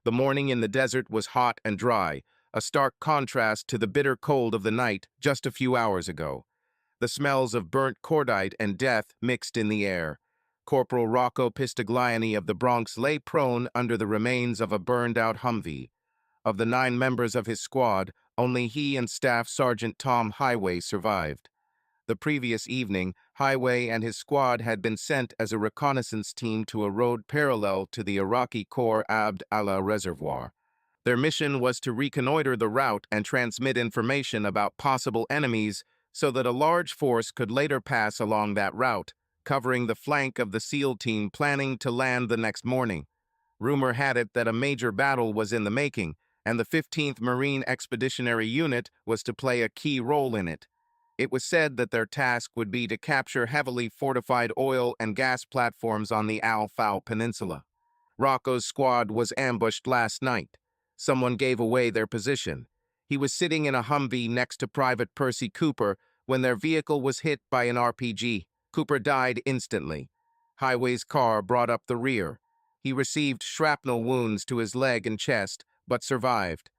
The morning in the desert was hot and dry, a stark contrast to the bitter cold of the night just a few hours ago. The smells of burnt cordite and death mixed in the air. Corporal Rocco Pistagliani of the Bronx lay prone under the remains of a burned-out Humvee. Of the 9 members of his squad, only he and Staff Sergeant Tom Highway survived. The previous evening, Highway and his squad had been sent as a reconnaissance team to a road parallel to the Iraqi Corps Abd Allah Reservoir. Their mission was to reconnoiter the route and transmit information about possible enemies so that a large force could later pass along that route, covering the flank of the SEAL team planning to land the next morning. Rumor had it that a major battle was in the making, and the 15th Marine Expeditionary Unit was to play a key role in it. It was said that their task would be to capture heavily fortified oil and gas platforms on the Al Fau Peninsula. Rocco's squad was ambushed last night. Someone gave away their position. He was sitting in a Humvee next to Private Percy Cooper when their vehicle was hit by an RPG. Cooper died instantly. Highway's car brought up the rear. He received shrapnel wounds to his leg and chest, but survived.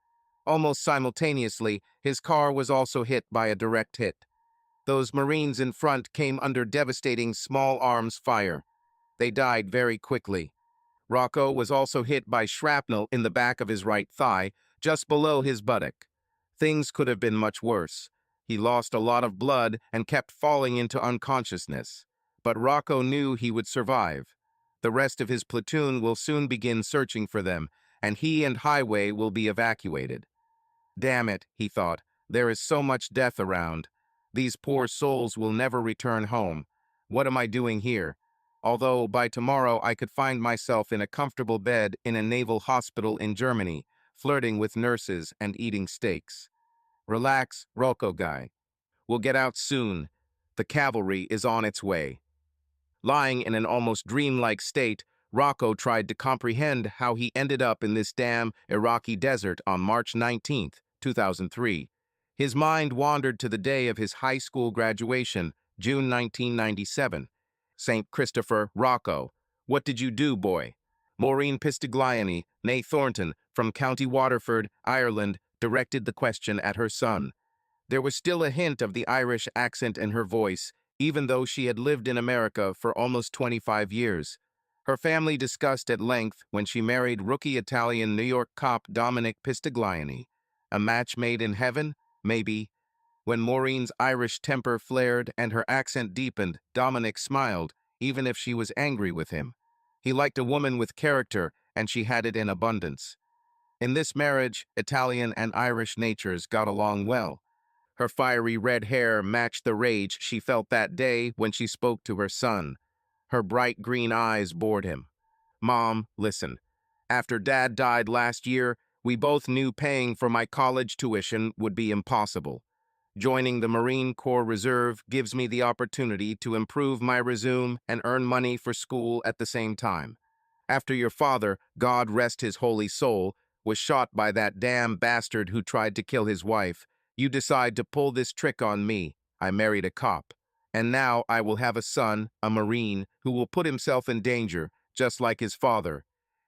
Almost simultaneously, his car was also hit by a direct hit. Those Marines in front came under devastating small arms fire. They died very quickly. Rocco was also hit by shrapnel in the back of his right thigh, just below his buttock. Things could have been much worse. He lost a lot of blood and kept falling into unconsciousness. But Rocco knew he would survive. The rest of his platoon will soon begin searching for them, and he and Highway will be evacuated. Damn it, he thought, there is so much death around. These poor souls will never return home. What am I doing here? Although by tomorrow I could find myself in a comfortable bed in a naval hospital in Germany, flirting with nurses and eating steaks. Relax, Rocco guy. We'll get out soon. The cavalry is on its way. Lying in an almost dreamlike state, Rocco tried to comprehend how he ended up in this damn Iraqi desert on March 19, 2003. His mind wandered to the day of his high school graduation, June 1997. St. Christopher, Rocco. What did you do, boy? Maureen Pistagliani, née Thornton, from County Waterford, Ireland, directed the question at her son. There was still a hint of the Irish accent in her voice, even though she had lived in America for almost 25 years. Her family discussed at length when she married rookie Italian New York cop Dominic Pistagliani. A match made in heaven? Maybe. When Maureen's Irish temper flared and her accent deepened, Dominic smiled, even if she was angry with him. He liked a woman with character, and she had it in abundance. In this marriage, Italian and Irish natures got along well. Her fiery red hair matched the rage she felt that day when she spoke to her son. Her bright green eyes bored him. Mom, listen. After Dad died last year, we both knew paying for my college tuition would be impossible. Joining the Marine Corps Reserve gives me the opportunity to improve my resume and earn money for school at the same time. After your father, God rest his holy soul, was shot by that damn bastard who tried to kill his wife, you decide to pull this trick on me. I married a cop. And now I will have a son, a Marine, who will put himself in danger, just like his father.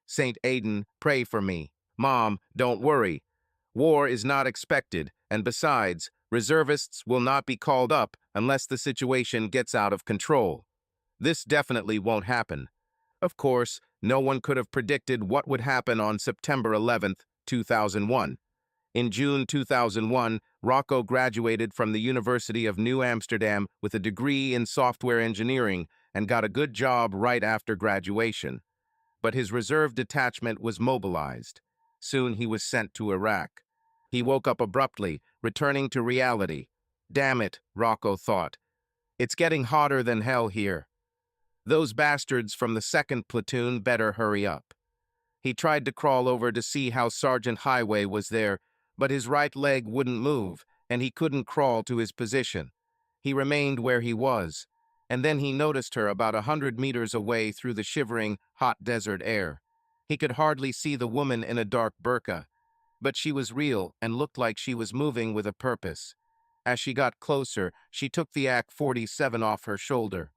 Saint Aidan, pray for me. Mom, don't worry. War is not expected, and besides, reservists will not be called up unless the situation gets out of control. This definitely won't happen. Of course, no one could have predicted what would happen on September 11th, 2001. In June 2001, Rocco graduated from the University of New Amsterdam with a degree in software engineering and got a good job right after graduation. But his reserve detachment was mobilized. Soon he was sent to Iraq. He woke up abruptly, returning to reality. Damn it, Rocco thought. It's getting hotter than hell here. Those bastards from the 2nd platoon better hurry up. He tried to crawl over to see how Sergeant Highway was there, but his right leg wouldn't move, and he couldn't crawl to his position. He remained where he was, and then he noticed her about 100 meters away through the shivering, hot desert air. He could hardly see the woman in a dark burqa, but she was real and looked like she was moving with a purpose. As she got closer, she took the AK-47 off her shoulder.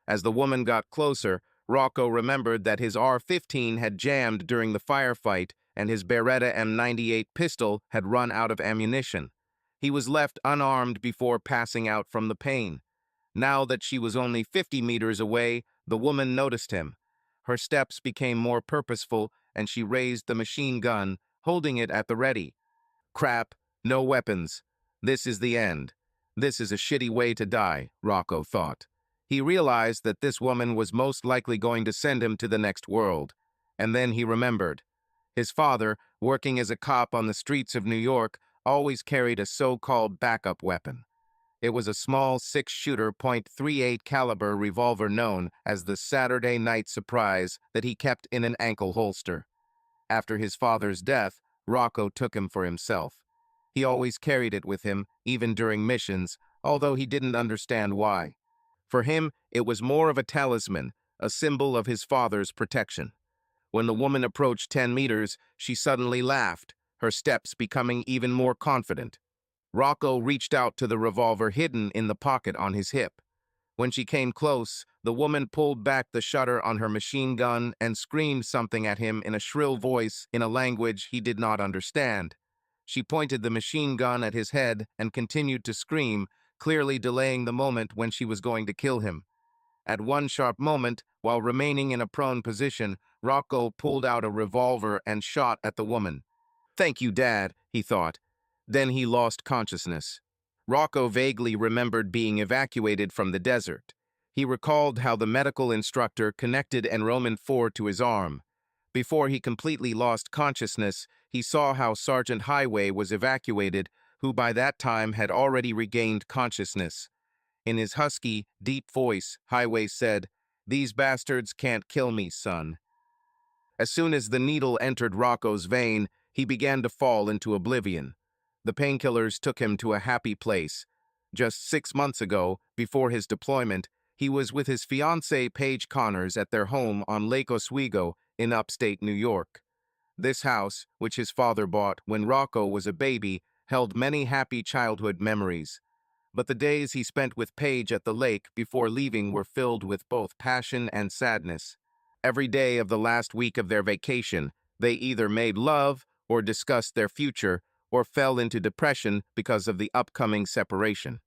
As the woman got closer, Rocco remembered that his R-15 had jammed during the firefight and his Beretta M98 pistol had run out of ammunition. He was left unarmed before passing out from the pain. Now that she was only 50 meters away, the woman noticed him. Her steps became more purposeful, and she raised the machine gun, holding it at the ready. Crap, no weapons. This is the end. This is a shitty way to die, Rocco thought. He realized that this woman was most likely going to send him to the next world. And then he remembered. His father, working as a cop on the streets of New York, always carried a so-called backup weapon. It was a small six-shooter .38 caliber revolver known as the Saturday Night Surprise that he kept in an ankle holster. After his father's death, Rocco took him for himself. He always carried it with him, even during missions, although he didn't understand why. For him, it was more of a talisman, a symbol of his father's protection. When the woman approached 10 meters, she suddenly laughed, her steps becoming even more confident. Rocco reached out to the revolver hidden in the pocket on his hip. When she came close, the woman pulled back the shutter on her machine gun and screamed something at him in a shrill voice in a language he did not understand. She pointed the machine gun at his head and continued to scream, clearly delaying the moment when she was going to kill him. At one sharp moment, while remaining in a prone position, Rocco pulled out a revolver and shot at the woman. "Thank you, Dad," he thought. Then he lost consciousness. Rocco vaguely remembered being evacuated from the desert. He recalled how the medical instructor connected enrollment 4 to his arm. Before he completely lost consciousness, he saw how Sergeant Highway was evacuated, who by that time had already regained consciousness. In his husky, deep voice, Highway said, "These bastards can't kill me, son." As soon as the needle entered Rocco's vein, he began to fall into oblivion. The painkillers took him to a happy place. Just 6 months ago, before his deployment, he was with his fiancée Paige Connors at their home on Lake Oswego in upstate New York. This house, which his father bought when Rocco was a baby, held many happy childhood memories. But the days he spent with Paige at the lake before leaving were filled with both passion and sadness. Every day of the last week of their vacation, they either made love or discussed their future or fell into depression because of the upcoming separation.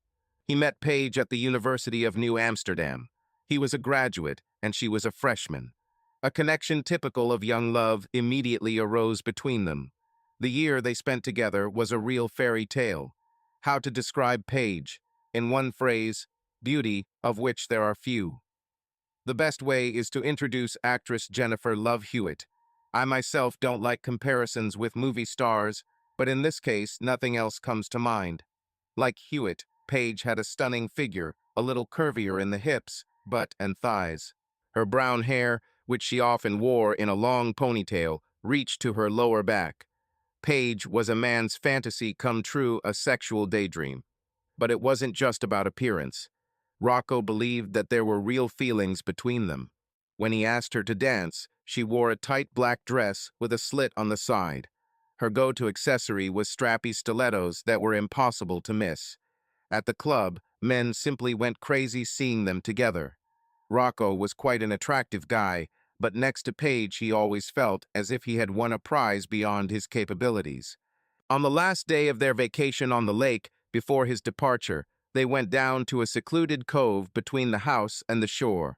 He met Paige at the University of New Amsterdam. He was a graduate, and she was a freshman. A connection typical of young love immediately arose between them. The year they spent together was a real fairy tale. How to describe Paige? In one phrase, beauty, of which there are few. The best way is to introduce actress Jennifer Love Hewitt. I myself don't like comparisons with movie stars, but in this case, nothing else comes to mind. Like Hewitt, Paige had a stunning figure, a little curvier in the hips, butt, and thighs. Her brown hair, which she often wore in a long ponytail, reached to her lower back. Paige was a man's fantasy come true, a sexual daydream. But it wasn't just about appearance. Rocco believed that there were real feelings between them. When he asked her to dance, she wore a tight black dress with a slit on the side. Her go-to accessory was strappy stilettos that were impossible to miss. At the club, men simply went crazy seeing them together. Rocco was quite an attractive guy, but next to Paige he always felt as if he had won a prize beyond his capabilities. On the last day of their vacation on the lake, before his departure, they went down to a secluded cove between the house and the shore.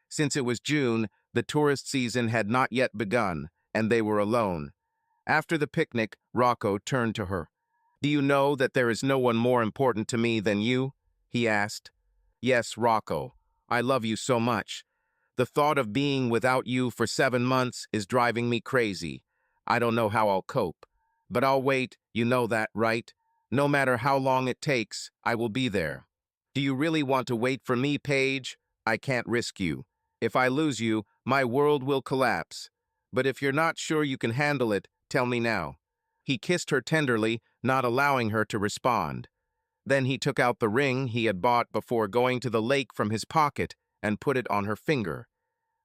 Since it was June, the tourist season had not yet begun, and they were alone. After the picnic, Rocco turned to her. "Do you know that there is no one more important to me than you?" he asked. "Yes, Rocco. I love you so much. The thought of being without you for 7 months is driving me crazy. I don't know how I'll cope. But I'll wait, you know that, right? No matter how long it takes, I will be there." "Do you really want to wait for me, Paige? I can't risk you. If I lose you, my world will collapse. But if you're not sure you can handle it, tell me now." He kissed her tenderly, not allowing her to respond. Then he took out the ring he had bought before going to the lake from his pocket and put it on her finger.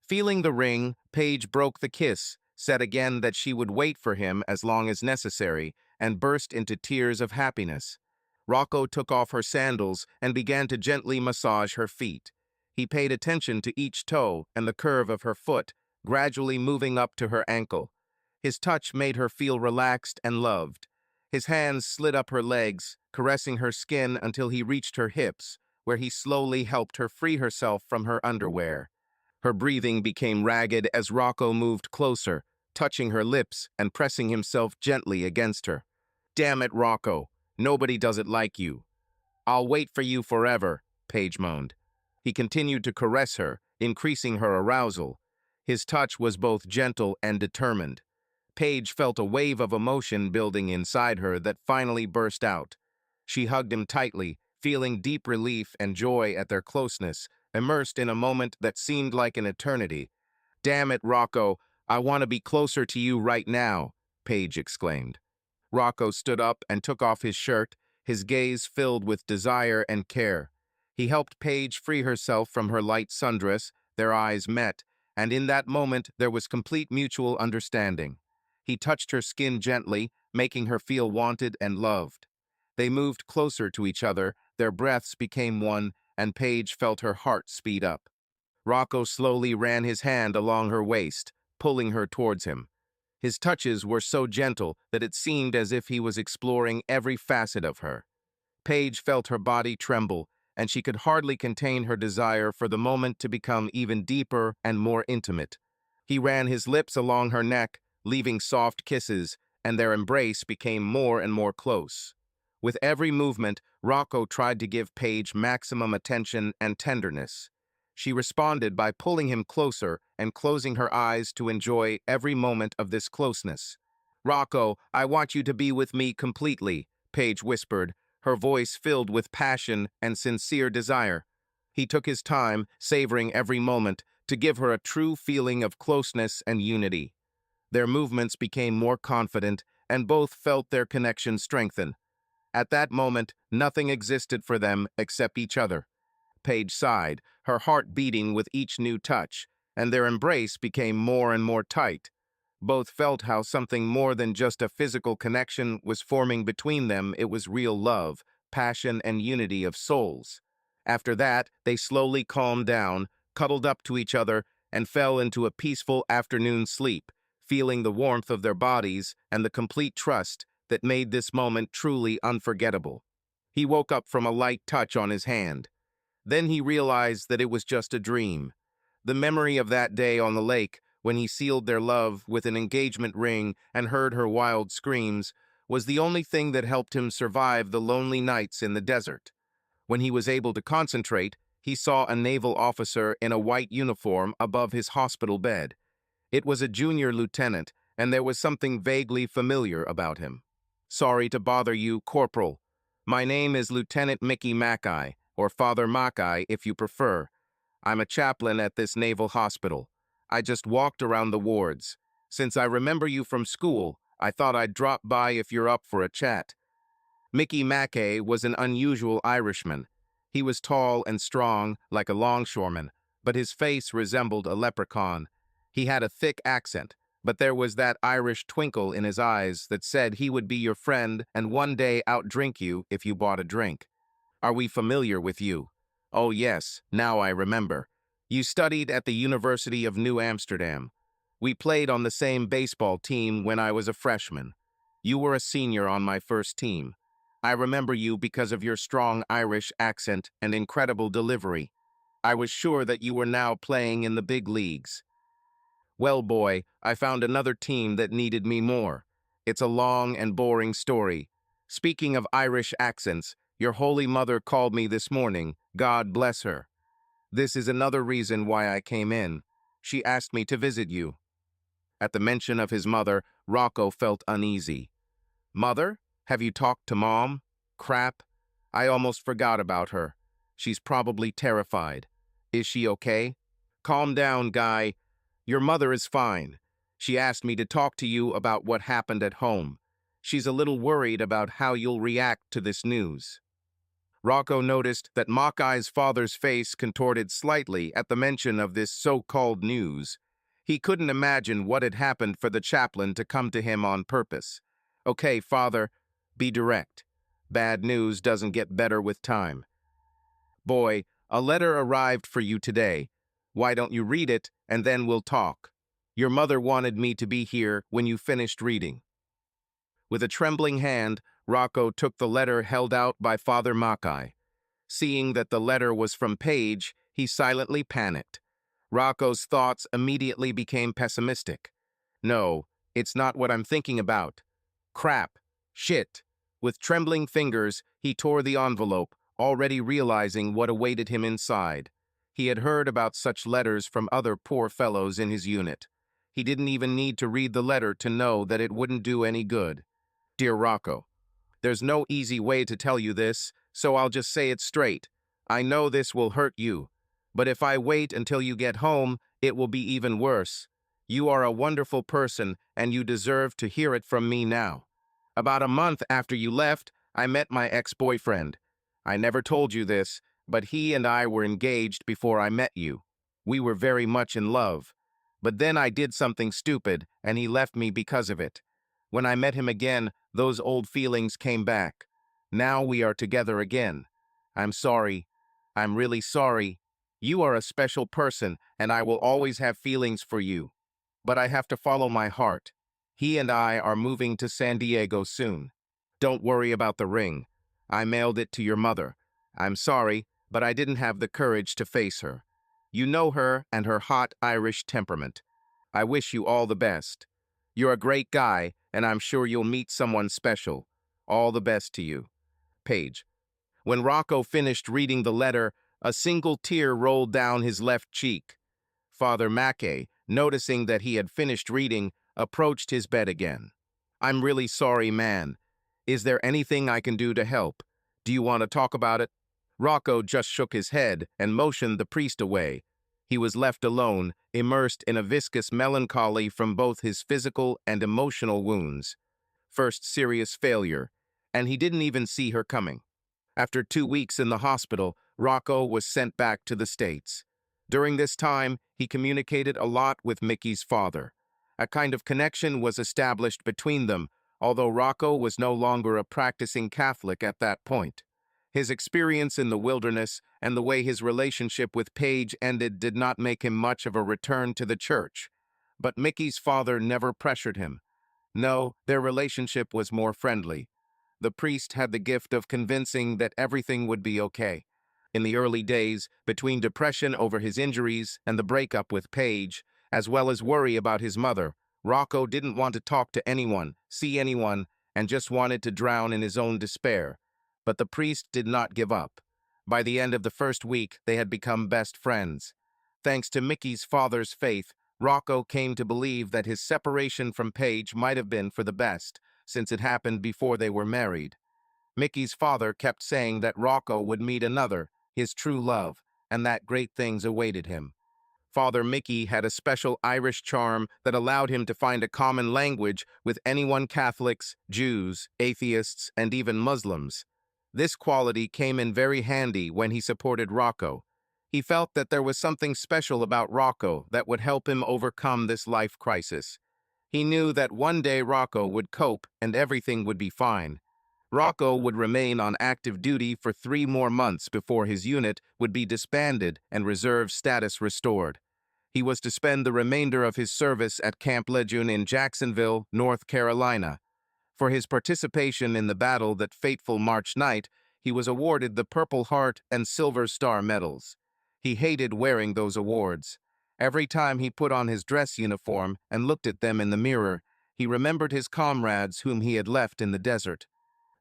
Feeling the ring, Paige broke the kiss, said again that she would wait for him as long as necessary, and burst into tears of happiness. Rocco took off her sandals and began to gently massage her feet. He paid attention to each toe and the curve of her foot, gradually moving up to her ankle. His touch made her feel relaxed and loved. His hands slid up her legs, caressing her skin until he reached her hips, where he slowly helped her free herself from her underwear. Her breathing became ragged as Rocco moved closer, touching her lips and pressing himself gently against her. "Damn it, Rocco. Nobody does it like you." "I'll wait for you forever," Paige moaned. He continued to caress her, increasing her arousal. His touch was both gentle and determined. Paige felt a wave of emotion building inside her that finally burst out. She hugged him tightly, feeling deep relief and joy at their closeness, immersed in a moment that seemed like an eternity. "Damn it, Rocco, I want to be closer to you right now," Paige exclaimed. Rocco stood up and took off his shirt, his gaze filled with desire and care. He helped Paige free herself from her light sundress, their eyes met, and in that moment there was complete mutual understanding. He touched her skin gently, making her feel wanted and loved. They moved closer to each other, their breaths became one, and Paige felt her heart speed up. Rocco slowly ran his hand along her waist, pulling her towards him. His touches were so gentle that it seemed as if he was exploring every facet of her. Paige felt her body tremble, and she could hardly contain her desire for the moment to become even deeper and more intimate. He ran his lips along her neck, leaving soft kisses, and their embrace became more and more close. With every movement, Rocco tried to give Paige maximum attention and tenderness. She responded by pulling him closer and closing her eyes to enjoy every moment of this closeness. "Rocco, I want you to be with me completely," Paige whispered, her voice filled with passion and sincere desire. He took his time, savoring every moment, to give her a true feeling of closeness and unity. Their movements became more confident, and both felt their connection strengthen. At that moment, nothing existed for them except each other. Paige sighed, her heart beating with each new touch, and their embrace became more and more tight. Both felt how something more than just a physical connection was forming between them. It was real love, passion, and unity of souls. After that, they slowly calmed down, cuddled up to each other, and fell into a peaceful afternoon sleep, feeling the warmth of their bodies and the complete trust that made this moment truly unforgettable. He woke up from a light touch on his hand. Then he realized that it was just a dream. The memory of that day on the lake, when he sealed their love with an engagement ring and heard her wild screams, was the only thing that helped him survive the lonely nights in the desert. When he was able to concentrate, he saw a naval officer in a white uniform above his hospital bed. It was a junior lieutenant, and there was something vaguely familiar about him. "Sorry to bother you, Corporal. My name is Lieutenant Mickey Mackay, or Father Mackay if you prefer. I'm a chaplain at this naval hospital. I just walked around the wards. Since I remember you from school, I thought I'd drop by if you're up for a chat." Mickey Mackay was an unusual Irishman. He was tall and strong, like a longshoreman, but his face resembled a leprechaun. He had a thick accent, but there was that Irish twinkle in his eyes that said he would be your friend and one day outdrink you if you bought a drink. "Are we familiar with you?" "Oh yes, now I remember. You studied at the University of New Amsterdam. We played on the same baseball team when I was a freshman. You were a senior on my first team. I remember you because of your strong Irish accent and incredible delivery. I was sure that you were now playing in the big leagues." "Well, boy, I found another team that needed me more. It's a long and boring story. Speaking of Irish accents, your Holy Mother called me this morning. God bless her. This is another reason why I came in. She asked me to visit you." At the mention of his mother, Rocco felt uneasy. "Mother? Have you talked to Mom? Crap. I almost forgot about her. She's probably terrified. Is she okay?" "Calm down, Guy. Your mother is fine. She asked me to talk to you about what happened at home. She's a little worried about how you'll react to this news." Rocco noticed that Mackay's father's face contorted slightly at the mention of this so-called news. He couldn't imagine what had happened for the chaplain to come to him on purpose. "Okay, father, be direct. Bad news doesn't get better with time. Boy, a letter arrived for you today. Why don't you read it, and then we'll talk." Your mother wanted me to be here when you finished reading." With a trembling hand, Rocco took the letter held out by Father Mackay. Seeing that the letter was from Paige, he silently panicked. Rocco's thoughts immediately became pessimistic. "No, it's not what I'm thinking about. Crap. Shit." With trembling fingers, he tore the envelope, already realizing what awaited him inside. He had heard about such letters from other poor fellows in his unit. He didn't even need to read the letter to know that it wouldn't do any good. "Dear Rocco, there's no easy way to tell you this, so I'll just say it straight. I know this will hurt you, but if I wait until you get home, it will be even worse. You are a wonderful person, and you deserve to hear it from me now. About a month after you left, I met my ex-boyfriend. I never told you this, but he and I were engaged before I met you. We were very much in love. But then I did something stupid, and he left me because of it. When I met him again, those old feelings came back. Now we are together again. I'm sorry. I'm really sorry. You are a special person, and I will always have feelings for you. But I have to follow my heart. He and I are moving to San Diego soon. Don't worry about the ring. I mailed it to your mother. I'm sorry, but I didn't have the courage to face her. You know her and her hot Irish temperament. I wish you all the best. You're a great guy, and I'm sure you'll meet someone special. All the best to you. Paige." When Rocco finished reading the letter, a single tear rolled down his left cheek. Father Mackay, noticing that he had finished reading, approached his bed again. "I'm really sorry, man. Is there anything I can do to help? Do you want to talk about it?" Rocco just shook his head and motioned the priest away. He was left alone, immersed in a viscous melancholy from both his physical and emotional wounds. First serious failure, and he didn't even see her coming. After 2 weeks in the hospital, Rocco was sent back to the States. During this time, he communicated a lot with Mickey's father. A kind of connection was established between them, although Rocco was no longer a practicing Catholic at that point. His experience in the wilderness and the way his relationship with Paige ended did not make him much of a return to the church. But Mickey's father never pressured him. No, their relationship was more friendly. The priest had the gift of convincing that everything would be okay. In the early days, between depression over his injuries and the breakup with Paige, as well as worry about his mother, Rocco didn't want to talk to anyone, see anyone, and just wanted to drown in his own despair. But the priest did not give up. By the end of the first week, they had become best friends. Thanks to Mickey's father's faith, Rocco came to believe that his separation from Paige might have been for the best, since it happened before they were married. Mickey's father kept saying that Rocco would meet another, his true love, and that great things awaited him. Father Mickey had a special Irish charm that allowed him to find a common language with anyone Catholics, Jews, atheists, and even Muslims. This quality came in very handy when he supported Rocco. He felt that there was something special about Rocco that would help him overcome this life crisis. He knew that one day Rocco would cope and everything would be fine. Rocco would remain on active duty for 3 more months before his unit would be disbanded and reserve status restored. He was to spend the remainder of his service at Camp Lejeune in Jacksonville, North Carolina. For his participation in the battle that fateful March night, he was awarded the Purple Heart and Silver Star medals. He hated wearing those awards. Every time he put on his dress uniform and looked at them in the mirror, he remembered his comrades whom he had left in the desert.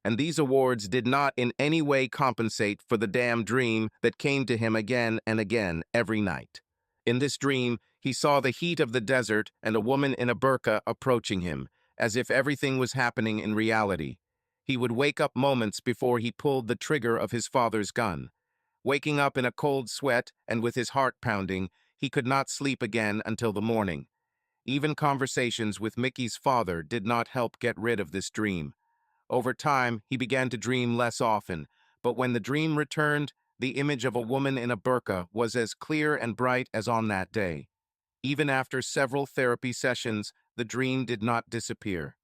And these awards did not in any way compensate for the damn dream that came to him again and again every night. In this dream, he saw the heat of the desert and a woman in a burqa approaching him, as if everything was happening in reality. He would wake up moments before he pulled the trigger of his father's gun. Waking up in a cold sweat and with his heart pounding, he could not sleep again until the morning. Even conversations with Mickey's father did not help get rid of this dream. Over time, he began to dream less often, but when the dream returned, the image of a woman in a burqa was as clear and bright as on that day. Even after several therapy sessions, the dream did not disappear.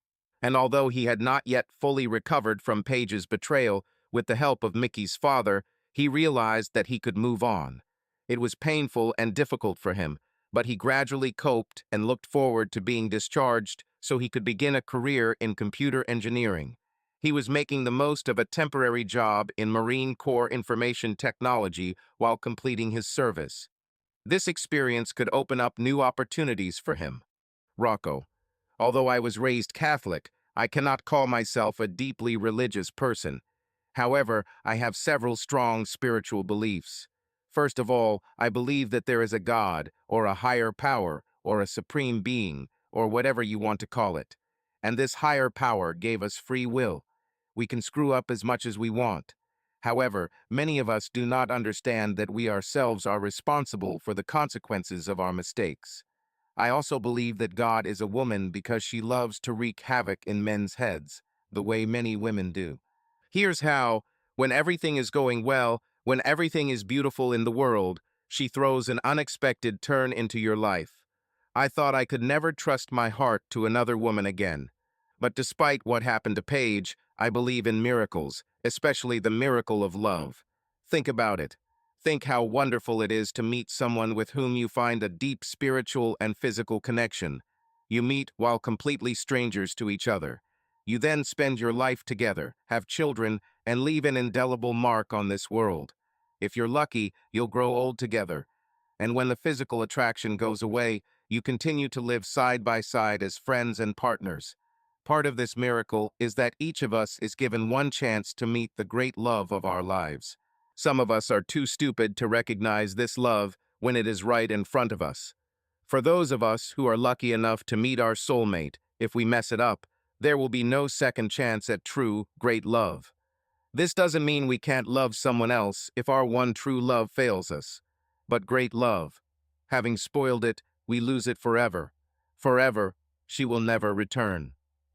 And although he had not yet fully recovered from Paige's betrayal, with the help of Mickey's father, he realized that he could move on. It was painful and difficult for him, but he gradually coped and looked forward to being discharged so he could begin a career in computer engineering. He was making the most of a temporary job in Marine Corps information technology while completing his service. This experience could open up new opportunities for him. Rocco. Although I was raised Catholic, I cannot call myself a deeply religious person. However, I have several strong spiritual beliefs. First of all, I believe that there is a God, or a higher power, or a supreme being, or whatever you want to call it. And this higher power gave us free will. We can screw up as much as we want. However, many of us do not understand that we ourselves are responsible for the consequences of our mistakes. I also believe that God is a woman because she loves to wreak havoc in men's heads, the way many women do. Here's how: when everything is going well, when everything is beautiful in the world, she throws an unexpected turn into your life. I thought I could never trust my heart to another woman again. But despite what happened to Paige, I believe in miracles, especially the miracle of love. Think about it. Think how wonderful it is to meet someone with whom you find a deep spiritual and physical connection. You meet while completely strangers to each other. You then spend your life together, have children, and leave an indelible mark on this world. If you're lucky, you'll grow old together. And when the physical attraction goes away, you continue to live side by side as friends and partners. Part of this miracle is that each of us is given one chance to meet the great love of our lives. Some of us are too stupid to recognize this love when it is right in front of us. For those of us who are lucky enough to meet our soulmate, if we mess it up, there will be no second chance at true, great love. This doesn't mean we can't love someone else if our one true love fails us. But great love, having spoiled it, we lose it forever. Forever, she will never return.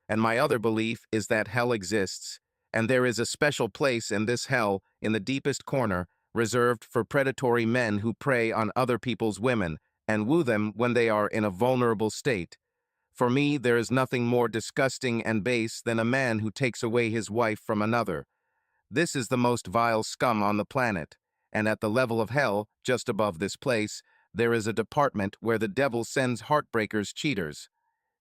And my other belief is that hell exists, and there is a special place in this hell, in the deepest corner, reserved for predatory men who prey on other people's women and woo them when they are in a vulnerable state. For me, there is nothing more disgusting and base than a man who takes away his wife from another. This is the most vile scum on the planet, and at the level of hell, just above this place, there is a department where the devil sends heartbreakers, cheaters.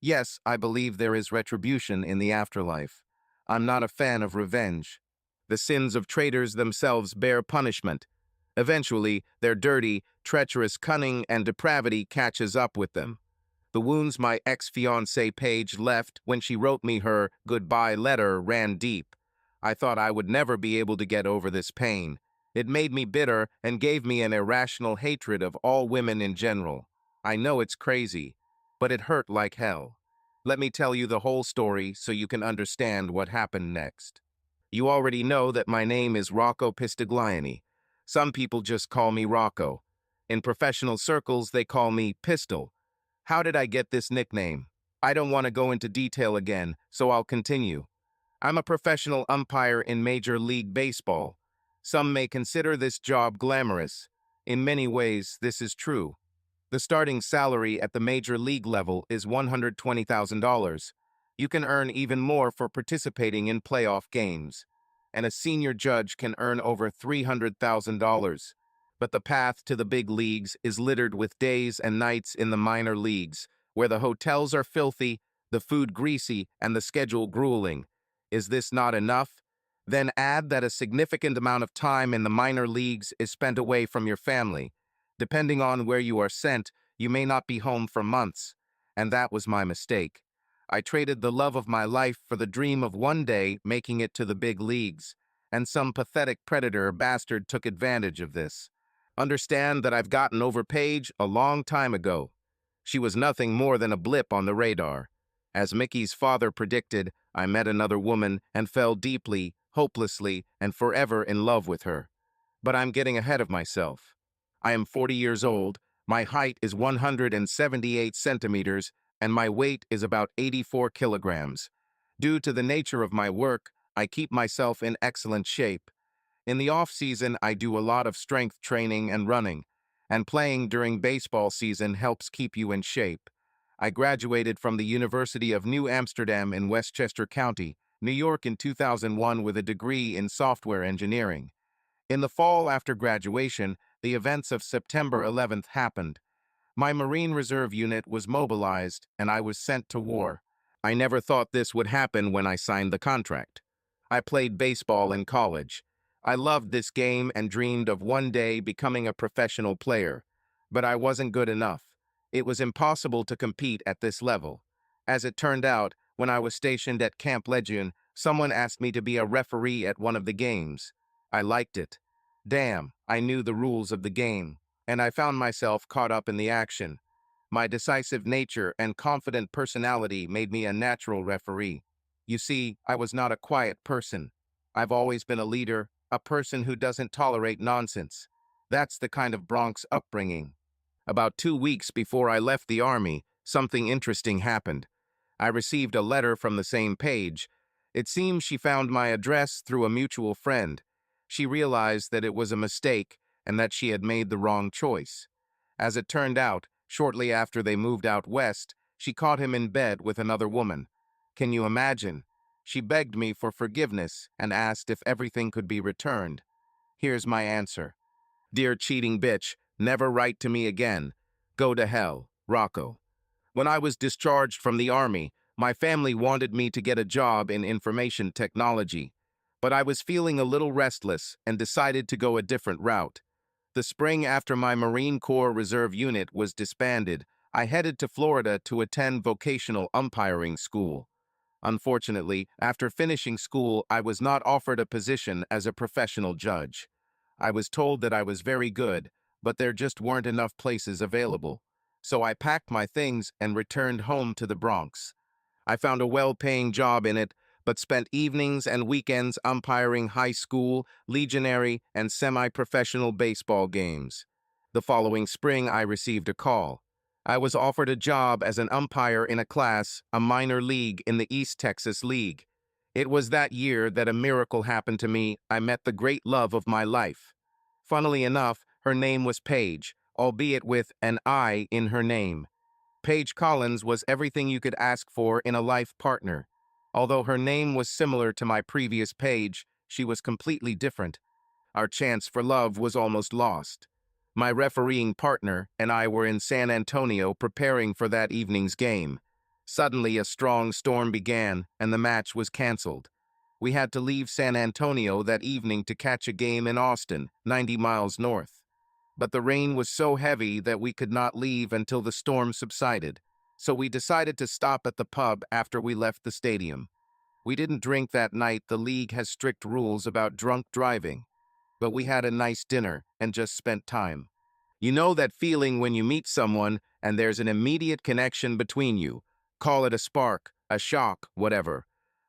Yes, I believe there is retribution in the afterlife. I'm not a fan of revenge. The sins of traitors themselves bear punishment. Eventually, their dirty, treacherous cunning and depravity catches up with them. The wounds my ex-fiancée Paige left when she wrote me her goodbye letter ran deep. I thought I would never be able to get over this pain. It made me bitter and gave me an irrational hatred of all women in general. I know it's crazy, but it hurt like hell. Let me tell you the whole story so you can understand what happened next. You already know that my name is Rocco Pistagliani. Some people just call me Rocco. In professional circles, they call me Pistol. How did I get this nickname? I don't want to go into detail again, so I'll continue. I'm a professional umpire in Major League Baseball. Some may consider this job glamorous. In many ways, this is true. The starting salary at the major league level is $120,000. You can earn even more for participating in playoff games. And a senior judge can earn over $300,000. But the path to the big leagues is littered with days and nights in the minor leagues, where the hotels are filthy, the food greasy, and the schedule grueling. Is this not enough? Then add that a significant amount of time in the minor leagues is spent away from your family. Depending on where you are sent, you may not be home for months. And that was my mistake. I traded the love of my life for the dream of one day making it to the big leagues. And some pathetic predator bastard took advantage of this. Understand that I've gotten over Paige a long time ago. She was nothing more than a blip on the radar. As Mickey's father predicted, I met another woman and fell deeply, hopelessly, and forever in love with her. But I'm getting ahead of myself. I am 40 years old, my height is 178 centimeters, and my weight is about 84 kilograms. Due to the nature of my work, I keep myself in excellent shape. In the off-season, I do a lot of strength training and running, and playing during baseball season helps keep you in shape. I graduated from the University of New Amsterdam in Westchester County, New York in 2001 with a degree in software engineering. In the fall after graduation, the events of September 11th happened. My Marine Reserve unit was mobilized, and I was sent to war. I never thought this would happen when I signed the contract. I played baseball in college. I loved this game and dreamed of one day becoming a professional player. But I wasn't good enough. It was impossible to compete at this level. As it turned out, when I was stationed at Camp Lejeune, someone asked me to be a referee at one of the games. I liked it. Damn, I knew the rules of the game, and I found myself caught up in the action. My decisive nature and confident personality made me a natural referee. You see, I was not a quiet person. I've always been a leader, a person who doesn't tolerate nonsense. That's the kind of Bronx upbringing. About 2 weeks before I left the army, something interesting happened. I received a letter from the same Paige. It seems she found my address through a mutual friend. She realized that it was a mistake and that she had made the wrong choice. As it turned out, shortly after they moved out west, she caught him in bed with another woman. Can you imagine? She begged me for forgiveness and asked if everything could be returned. Here's my answer. Dear cheating bitch, never write to me again. Go to hell, Rocco. When I was discharged from the army, my family wanted me to get a job in information technology. But I was feeling a little restless and decided to go a different route. The spring after my Marine Corps Reserve unit was disbanded, I headed to Florida to attend vocational umpiring school. Unfortunately, after finishing school, I was not offered a position as a professional judge. I was told that I was very good, but there just weren't enough places available. So I packed my things and returned home to the Bronx. I found a well-paying job in it, but spent evenings and weekends umpiring high school, legionary, and semi-professional baseball games. The following spring, I received a call. I was offered a job as an umpire in a class, a minor league in the East Texas League. It was that year that a miracle happened to me. I met the great love of my life. Funnily enough, her name was Paige, albeit with an I in her name. Paige Collins was everything you could ask for in a life partner. Although her name was similar to my previous Paige, she was completely different. Our chance for love was almost lost. My refereeing partner and I were in San Antonio preparing for that evening's game. Suddenly, a strong storm began, and the match was canceled. We had to leave San Antonio that evening to catch a game in Austin, 90 miles north. But the rain was so heavy that we could not leave until the storm subsided, so we decided to stop at the pub after we left the stadium. We didn't drink that night. The league has strict rules about drunk driving, but we had a nice dinner and just spent time. You know that feeling when you meet someone and there's an immediate connection between you. Call it a spark, a shock, whatever.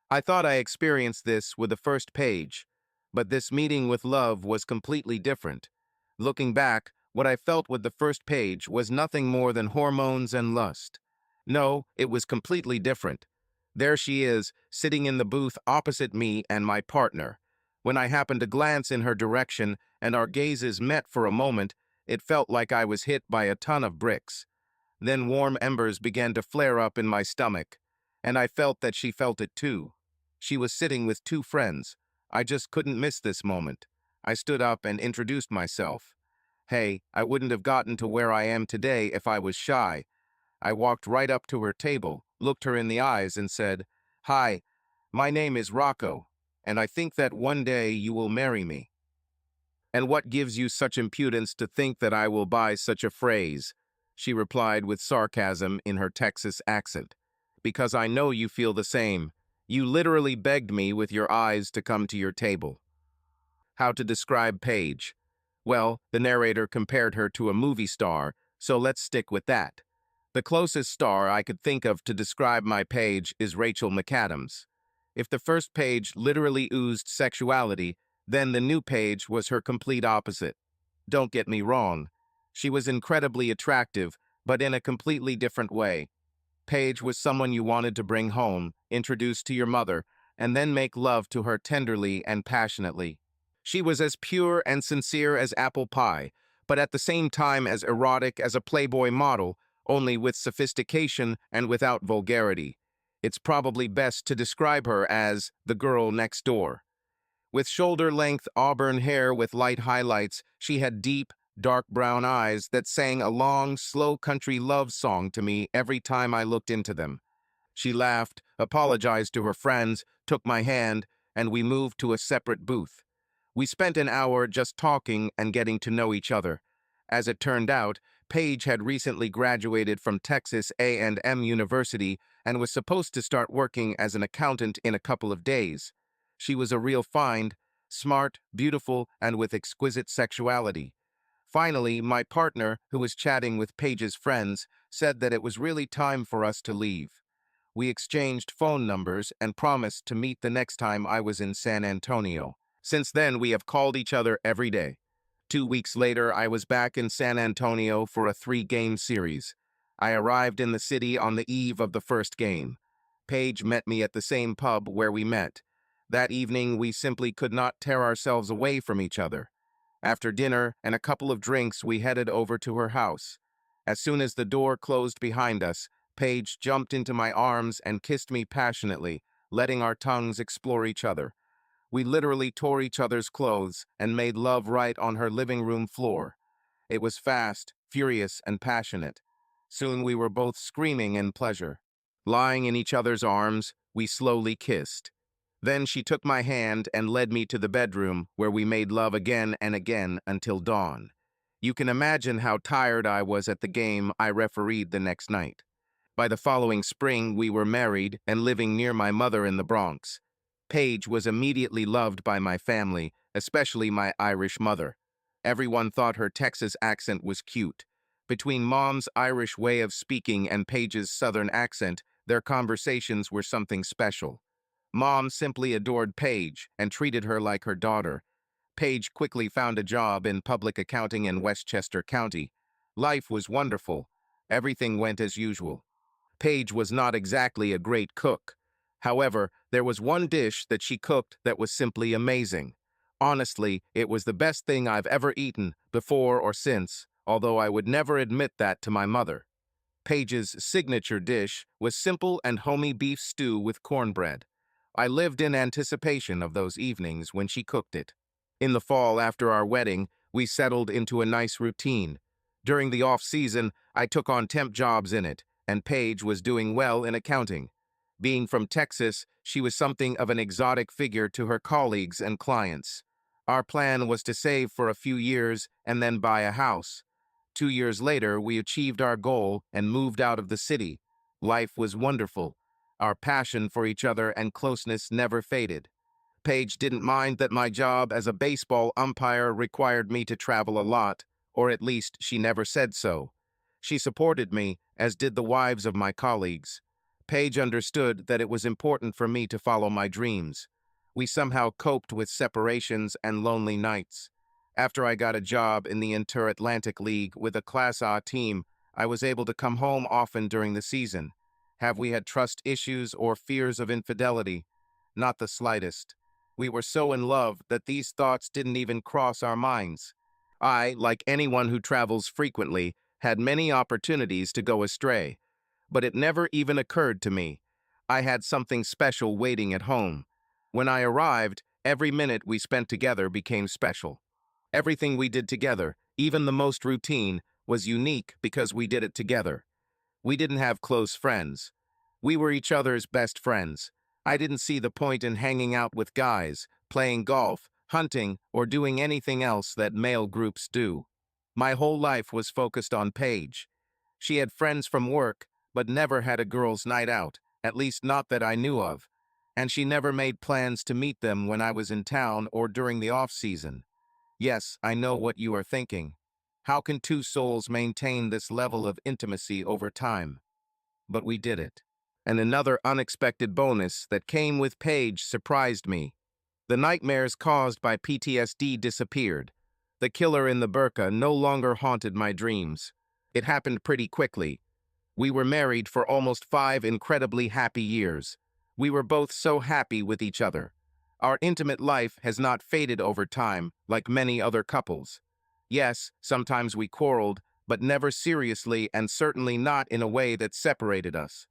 I thought I experienced this with the first Paige, but this meeting with love was completely different. Looking back, what I felt with the first Paige was nothing more than hormones and lust. No, it was completely different. There she is, sitting in the booth opposite me and my partner. When I happened to glance in her direction and our gazes met for a moment, it felt like I was hit by a ton of bricks. Then warm embers began to flare up in my stomach, and I felt that she felt it too. She was sitting with two friends. I just couldn't miss this moment. I stood up and introduced myself. Hey, I wouldn't have gotten to where I am today if I was shy. I walked right up to her table, looked her in the eyes, and said, "Hi, my name is Rocco, and I think that one day you will marry me." "And what gives you such impudence to think that I will buy such a phrase?" she replied with sarcasm in her Texas accent. "Because I know you feel the same. You literally begged me with your eyes to come to your table." How to describe Paige? Well, the narrator compared her to a movie star, so let's stick with that. The closest star I could think of to describe my Paige is Rachel McAdams. If the first Paige literally oozed sexuality, then the new Paige was her complete opposite. Don't get me wrong. She was incredibly attractive, but in a completely different way. Paige was someone you wanted to bring home, introduce to your mother, and then make love to her tenderly and passionately. She was as pure and sincere as apple pie, but at the same time as erotic as a Playboy model, only with sophistication and without vulgarity. It's probably best to describe her as the girl next door. With shoulder-length auburn hair with light highlights, she had deep, dark brown eyes that sang a long, slow country love song to me every time I looked into them. She laughed, apologized to her friends, took my hand, and we moved to a separate booth. We spent an hour just talking and getting to know each other. As it turned out, Paige had recently graduated from Texas A&M University and was supposed to start working as an accountant in a couple of days. She was a real find, smart, beautiful, and with exquisite sexuality. Finally, my partner, who was chatting with Paige's friends, said that it was really time for us to leave. We exchanged phone numbers and promised to meet the next time I was in San Antonio. Since then, we have called each other every day. 2 weeks later, I was back in San Antonio for a 3-game series. I arrived in the city on the eve of the first game. Paige met me at the same pub where we met. That evening, we simply could not tear ourselves away from each other. After dinner and a couple of drinks, we headed over to her house. As soon as the door closed behind us, Paige jumped into my arms and kissed me passionately, letting our tongues explore each other. We literally tore each other's clothes and made love right on her living room floor. It was fast, furious, and passionate. Soon we were both screaming in pleasure. Lying in each other's arms, we slowly kissed. Then she took my hand and led me to the bedroom, where we made love again and again until dawn. You can imagine how tired I was at the game I refereed the next night. By the following spring, we were married and living near my mother in the Bronx. Paige was immediately loved by my family, especially my Irish mother. Everyone thought her Texas accent was cute. Between Mom's Irish way of speaking and Paige's Southern accent, their conversations were something special. Mom simply adored Paige and treated her like her daughter. Paige quickly found a job in public accounting in Westchester County. Life was wonderful. Everything went as usual. Paige was not exactly a great cook. However, there was one dish that she cooked that was simply amazing. Honestly, it was the best thing I've ever eaten, before or since, although I would never admit that to my mother. Paige's signature dish was simple and homey beef stew with cornbread. I lived in anticipation of those evenings when she cooked it. In the fall after our wedding, we settled into a nice routine. During the off-season, I took on temp jobs in it, and Paige was doing well in accounting. Being from Texas, she was something of an exotic figure to her colleagues and clients. Our plan was to save for a few years and then buy a house. 2 years later, we achieved our goal and moved out of the city. Life was wonderful. Our passion for each other and closeness never faded. Paige didn't mind that my job as a baseball umpire required me to travel a lot, or at least she never said so. She supported me, as did the wives of my colleagues. Paige understood that it was important for me to follow my dreams. We somehow coped with separations and lonely nights. After I got a job in the Inter-Atlantic League with a Class A team, I was able to come home often during the season. Have we had trust issues or fears of infidelity? Not the slightest. We were so in love that these thoughts didn't even cross our minds. I, like anyone who travels frequently, had many opportunities to go astray. But it never even occurred to me. I had something special waiting at home. When I arrived, every minute we spent together became special. Everything we did together, even the most routine, was unique because we did it together. We didn't have close friends. We were each other's best friends. I didn't see the point in hanging out with guys, playing golf, hunting, or doing anything else that male groups do. My whole life was focused on Paige. She had friends from work, but never had a girls' night out, at least not that I knew of. And she never made plans to meet them when I was in town or during the off-season. Yes, I know what you are thinking. How can two souls maintain this level of intimacy over time? But we did it. And another unexpected bonus that came with Paige surprised me. The nightmares caused by PTSD disappeared. The killer in the burqa no longer haunted my dreams. It happened pretty quickly. We were married for almost 5 incredibly happy years. We were both so happy with each other. Our intimate life has not faded over time, like many other couples. Yes, sometimes we quarreled, but never seriously and certainly not in a way that separated us.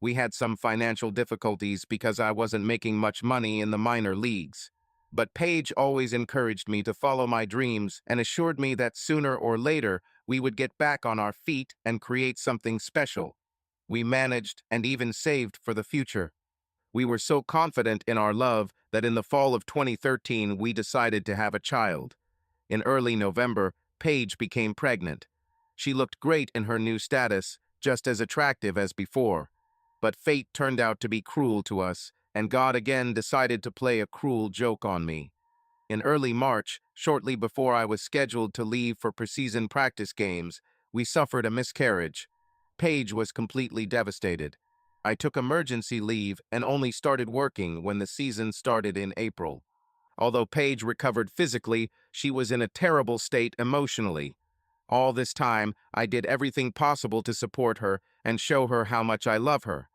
We had some financial difficulties because I wasn't making much money in the minor leagues. But Paige always encouraged me to follow my dreams and assured me that sooner or later we would get back on our feet and create something special. We managed and even saved for the future. We were so confident in our love that in the fall of 2013 we decided to have a child. In early November, Paige became pregnant. She looked great in her new status, just as attractive as before. But fate turned out to be cruel to us, and God again decided to play a cruel joke on me. In early March, shortly before I was scheduled to leave for preseason practice games, we suffered a miscarriage. Paige was completely devastated. I took emergency leave and only started working when the season started in April. Although Paige recovered physically, she was in a terrible state emotionally. All this time, I did everything possible to support her and show her how much I love her.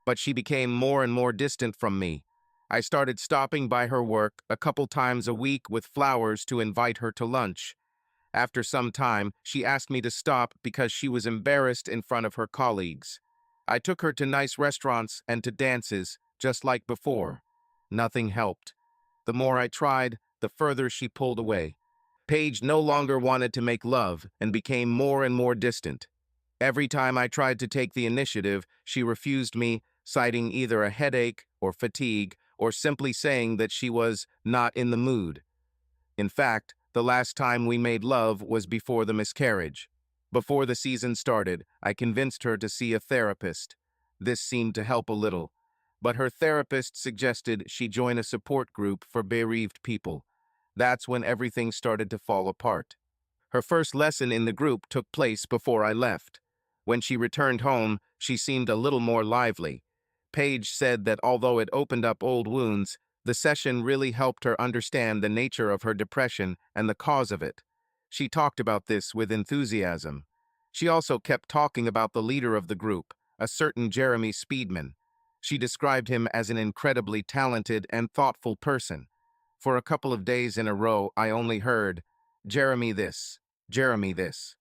But she became more and more distant from me. I started stopping by her work a couple times a week with flowers to invite her to lunch. After some time, she asked me to stop because she was embarrassed in front of her colleagues. I took her to nice restaurants and to dances, just like before. Nothing helped. The more I tried, the further she pulled away. Paige no longer wanted to make love and became more and more distant. Every time I tried to take the initiative, she refused me, citing either a headache or fatigue, or simply saying that she was not in the mood. In fact, the last time we made love was before the miscarriage. Before the season started, I convinced her to see a therapist. This seemed to help a little, but her therapist suggested she join a support group for bereaved people. That's when everything started to fall apart. Her first lesson in the group took place before I left. When she returned home, she seemed a little more lively. Paige said that although it opened up old wounds, the session really helped her understand the nature of her depression and the cause of it. She talked about this with enthusiasm. She also kept talking about the leader of the group, a certain Jeremy Speedman. She described him as an incredibly talented and thoughtful person. For a couple of days in a row, I only heard, "Jeremy this, Jeremy this."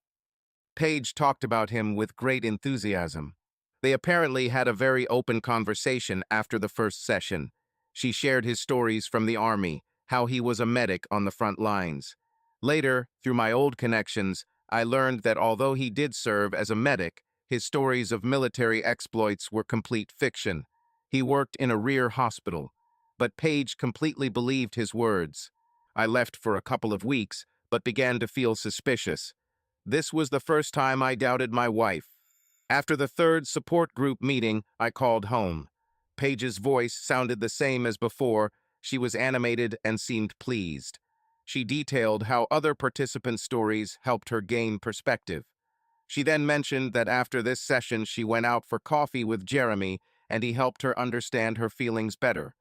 Paige talked about him with great enthusiasm. They apparently had a very open conversation after the first session. She shared his stories from the army, how he was a medic on the front lines. Later, through my old connections, I learned that although he did serve as a medic, his stories of military exploits were complete fiction. He worked in a rear hospital. But Paige completely believed his words. I left for a couple of weeks, but began to feel suspicious. This was the first time I doubted my wife. After the third support group meeting, I called home. Paige's voice sounded the same as before. She was animated and seemed pleased. She detailed how other participants' stories helped her gain perspective. She then mentioned that after this session she went out for coffee with Jeremy and he helped her understand her feelings better.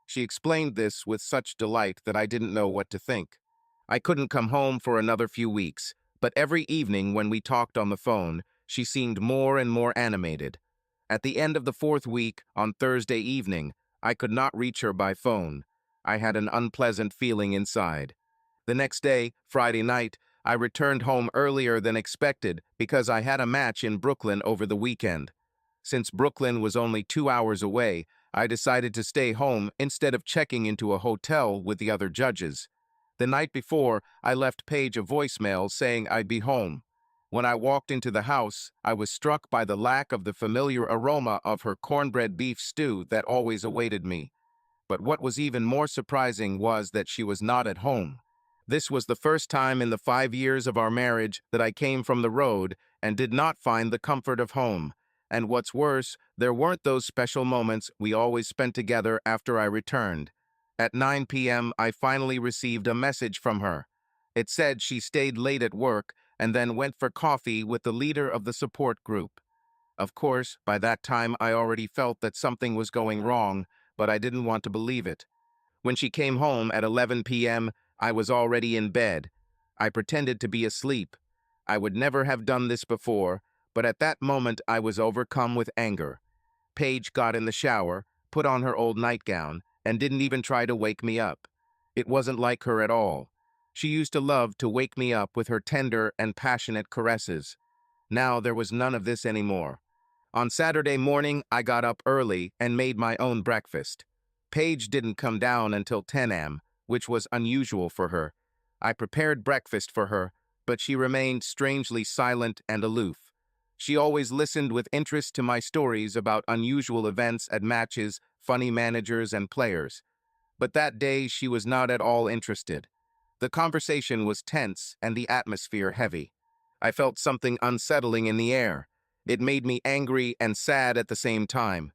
She explained this with such delight that I didn't know what to think. I couldn't come home for another few weeks, but every evening when we talked on the phone, she seemed more and more animated. At the end of the fourth week, on Thursday evening, I could not reach her by phone. I had an unpleasant feeling inside. The next day, Friday night, I returned home earlier than expected because I had a match in Brooklyn over the weekend. Since Brooklyn was only 2 hours away, I decided to stay home instead of checking into a hotel with the other judges. The night before, I left Paige a voicemail saying I'd be home. When I walked into the house, I was struck by the lack of the familiar aroma of her cornbread beef stew that always awaited me. But what was even more surprising was that she was not at home. This was the first time in the 5 years of our marriage that I came from the road and did not find the comfort of home. And what's worse, there weren't those special moments we always spent together after I returned. At 9 p.m., I finally received a message from her. It said she stayed late at work and then went for coffee with the leader of the support group. Of course, by that time I already felt that something was going wrong, but I didn't want to believe it. When she came home at 11 p.m., I was already in bed. I pretended to be asleep. I would never have done this before, but at that moment I was overcome with anger. Paige got in the shower, put on her old nightgown, and didn't even try to wake me up. It wasn't like her at all. She used to love to wake me up with her tender and passionate caresses. Now there was none of this anymore. On Saturday morning, I got up early and made my own breakfast. Paige didn't come down until 10 a.m., which was unusual for her. I prepared breakfast for her, but she remained strangely silent and aloof. She always listened with interest to my stories about unusual events at matches, funny managers, and players. But that day she was not at all interested. The conversation was tense and the atmosphere heavy. I felt something unsettling in the air. It made me angry and sad at the same time.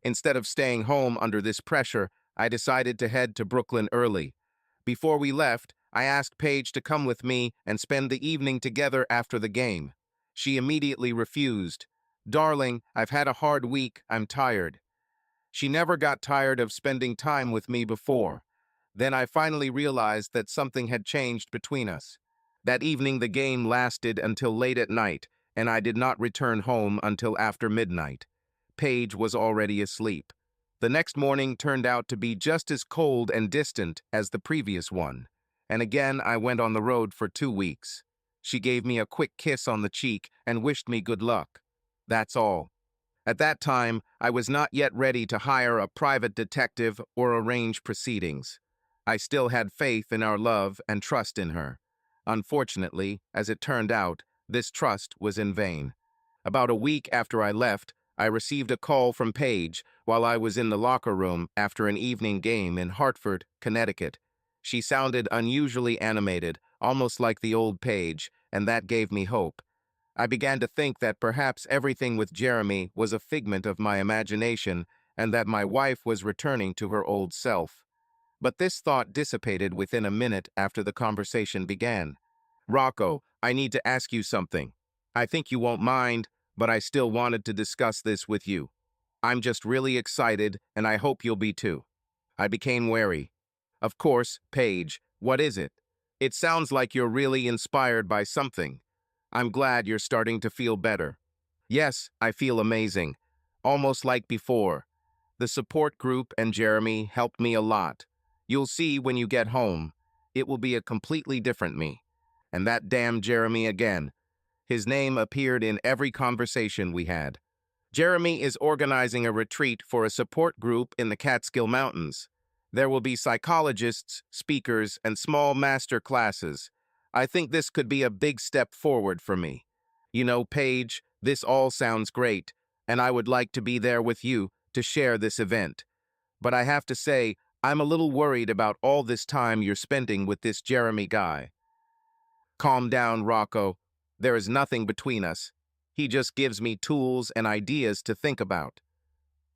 Instead of staying home under this pressure, I decided to head to Brooklyn early. Before we left, I asked Paige to come with me and spend the evening together after the game. She immediately refused. "Darling, I've had a hard week, I'm tired." She never got tired of spending time with me before. Then I finally realized that something had changed between us. That evening the game lasted until late at night, and I did not return home until after midnight. Paige was already asleep. The next morning turned out to be just as cold and distant as the previous one, and again I went on the road for 2 weeks. She gave me a quick kiss on the cheek and wished me good luck. That's all. At that time, I was not yet ready to hire a private detective or arrange proceedings. I still had faith in our love and trust in her. Unfortunately, as it turned out, this trust was in vain. About a week after I left, I received a call from Paige while I was in the locker room after an evening game in Hartford, Connecticut. She sounded unusually animated, almost like the old Paige, and that gave me hope. I began to think that perhaps everything with Jeremy was a figment of my imagination and that my wife was returning to her old self. But this thought dissipated within a minute after the conversation began. "Rocco, I need to ask you something. I think you won't mind, but I still wanted to discuss this with you. I'm just really excited, and I hope you'll be too." I became wary. "Of course, Paige, what is it? It sounds like you're really inspired by something. I'm glad you're starting to feel better." "Yes, I feel amazing. Almost like before. The support group and Jeremy helped me a lot. You'll see when you get home. It will be a completely different me." And that damn Jeremy again. His name appeared in every conversation we had. "Jeremy is organizing a retreat for a support group in the Catskill Mountains. There will be psychologists, speakers, and small master classes. I think this could be a big step forward for me. You know, Paige, this all sounds great, and I would like to be there with you to share this event. But I have to say, I'm a little worried about all this time you're spending with this Jeremy guy." "Calm down, Rocco. There is nothing between us. He just gives me tools and ideas to think about.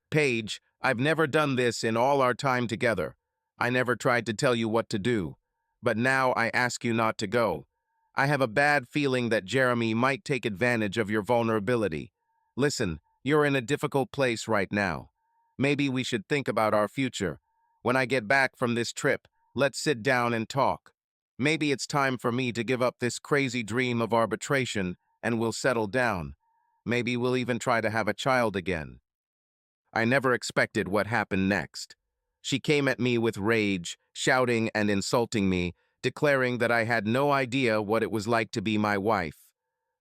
Paige, I've never done this in all our time together. I never tried to tell you what to do. But now I ask you not to go. I have a bad feeling that Jeremy might take advantage of your vulnerability. Listen, you're in a difficult place right now. Maybe we should think about our future. When I get back from this trip, let's sit down and talk. Maybe it's time for me to give up this crazy dream of arbitration and we'll settle down. Maybe we'll even try to have a child again." I never expected what happened next. She came at me with rage, shouting and insulting me, declaring that I had no idea what it was like to be my wife.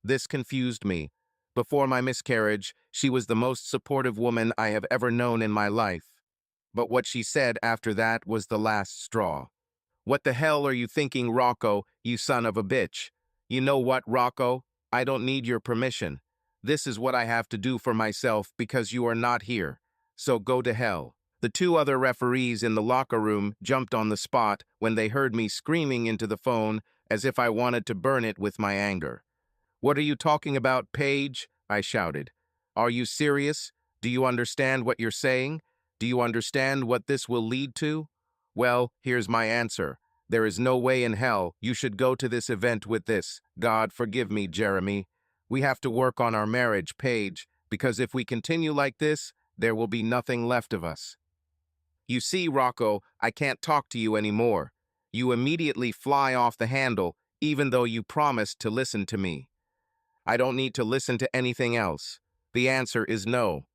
This confused me. Before my miscarriage, she was the most supportive woman I have ever known in my life. But what she said after that was the last straw. "What the hell are you thinking, Rocco, you son of a bitch? You know what, Rocco? I don't need your permission. This is what I have to do for myself because you are not here. So go to hell." The two other referees in the locker room jumped on the spot when they heard me screaming into the phone as if I wanted to burn it with my anger. "What are you talking about, Paige?" I shouted. "Are you serious? Do you understand what you're saying? Do you understand what this will lead to? Well, here's my answer. There is no way in hell you should go to this event with this. God forgive me, Jeremy. We have to work on our marriage, Paige, because if we continue like this, there will be nothing left of us. You see, Rocco, I can't talk to you anymore. You immediately fly off the handle, even though you promised to listen to me. I don't need to listen to anything else. The answer is no."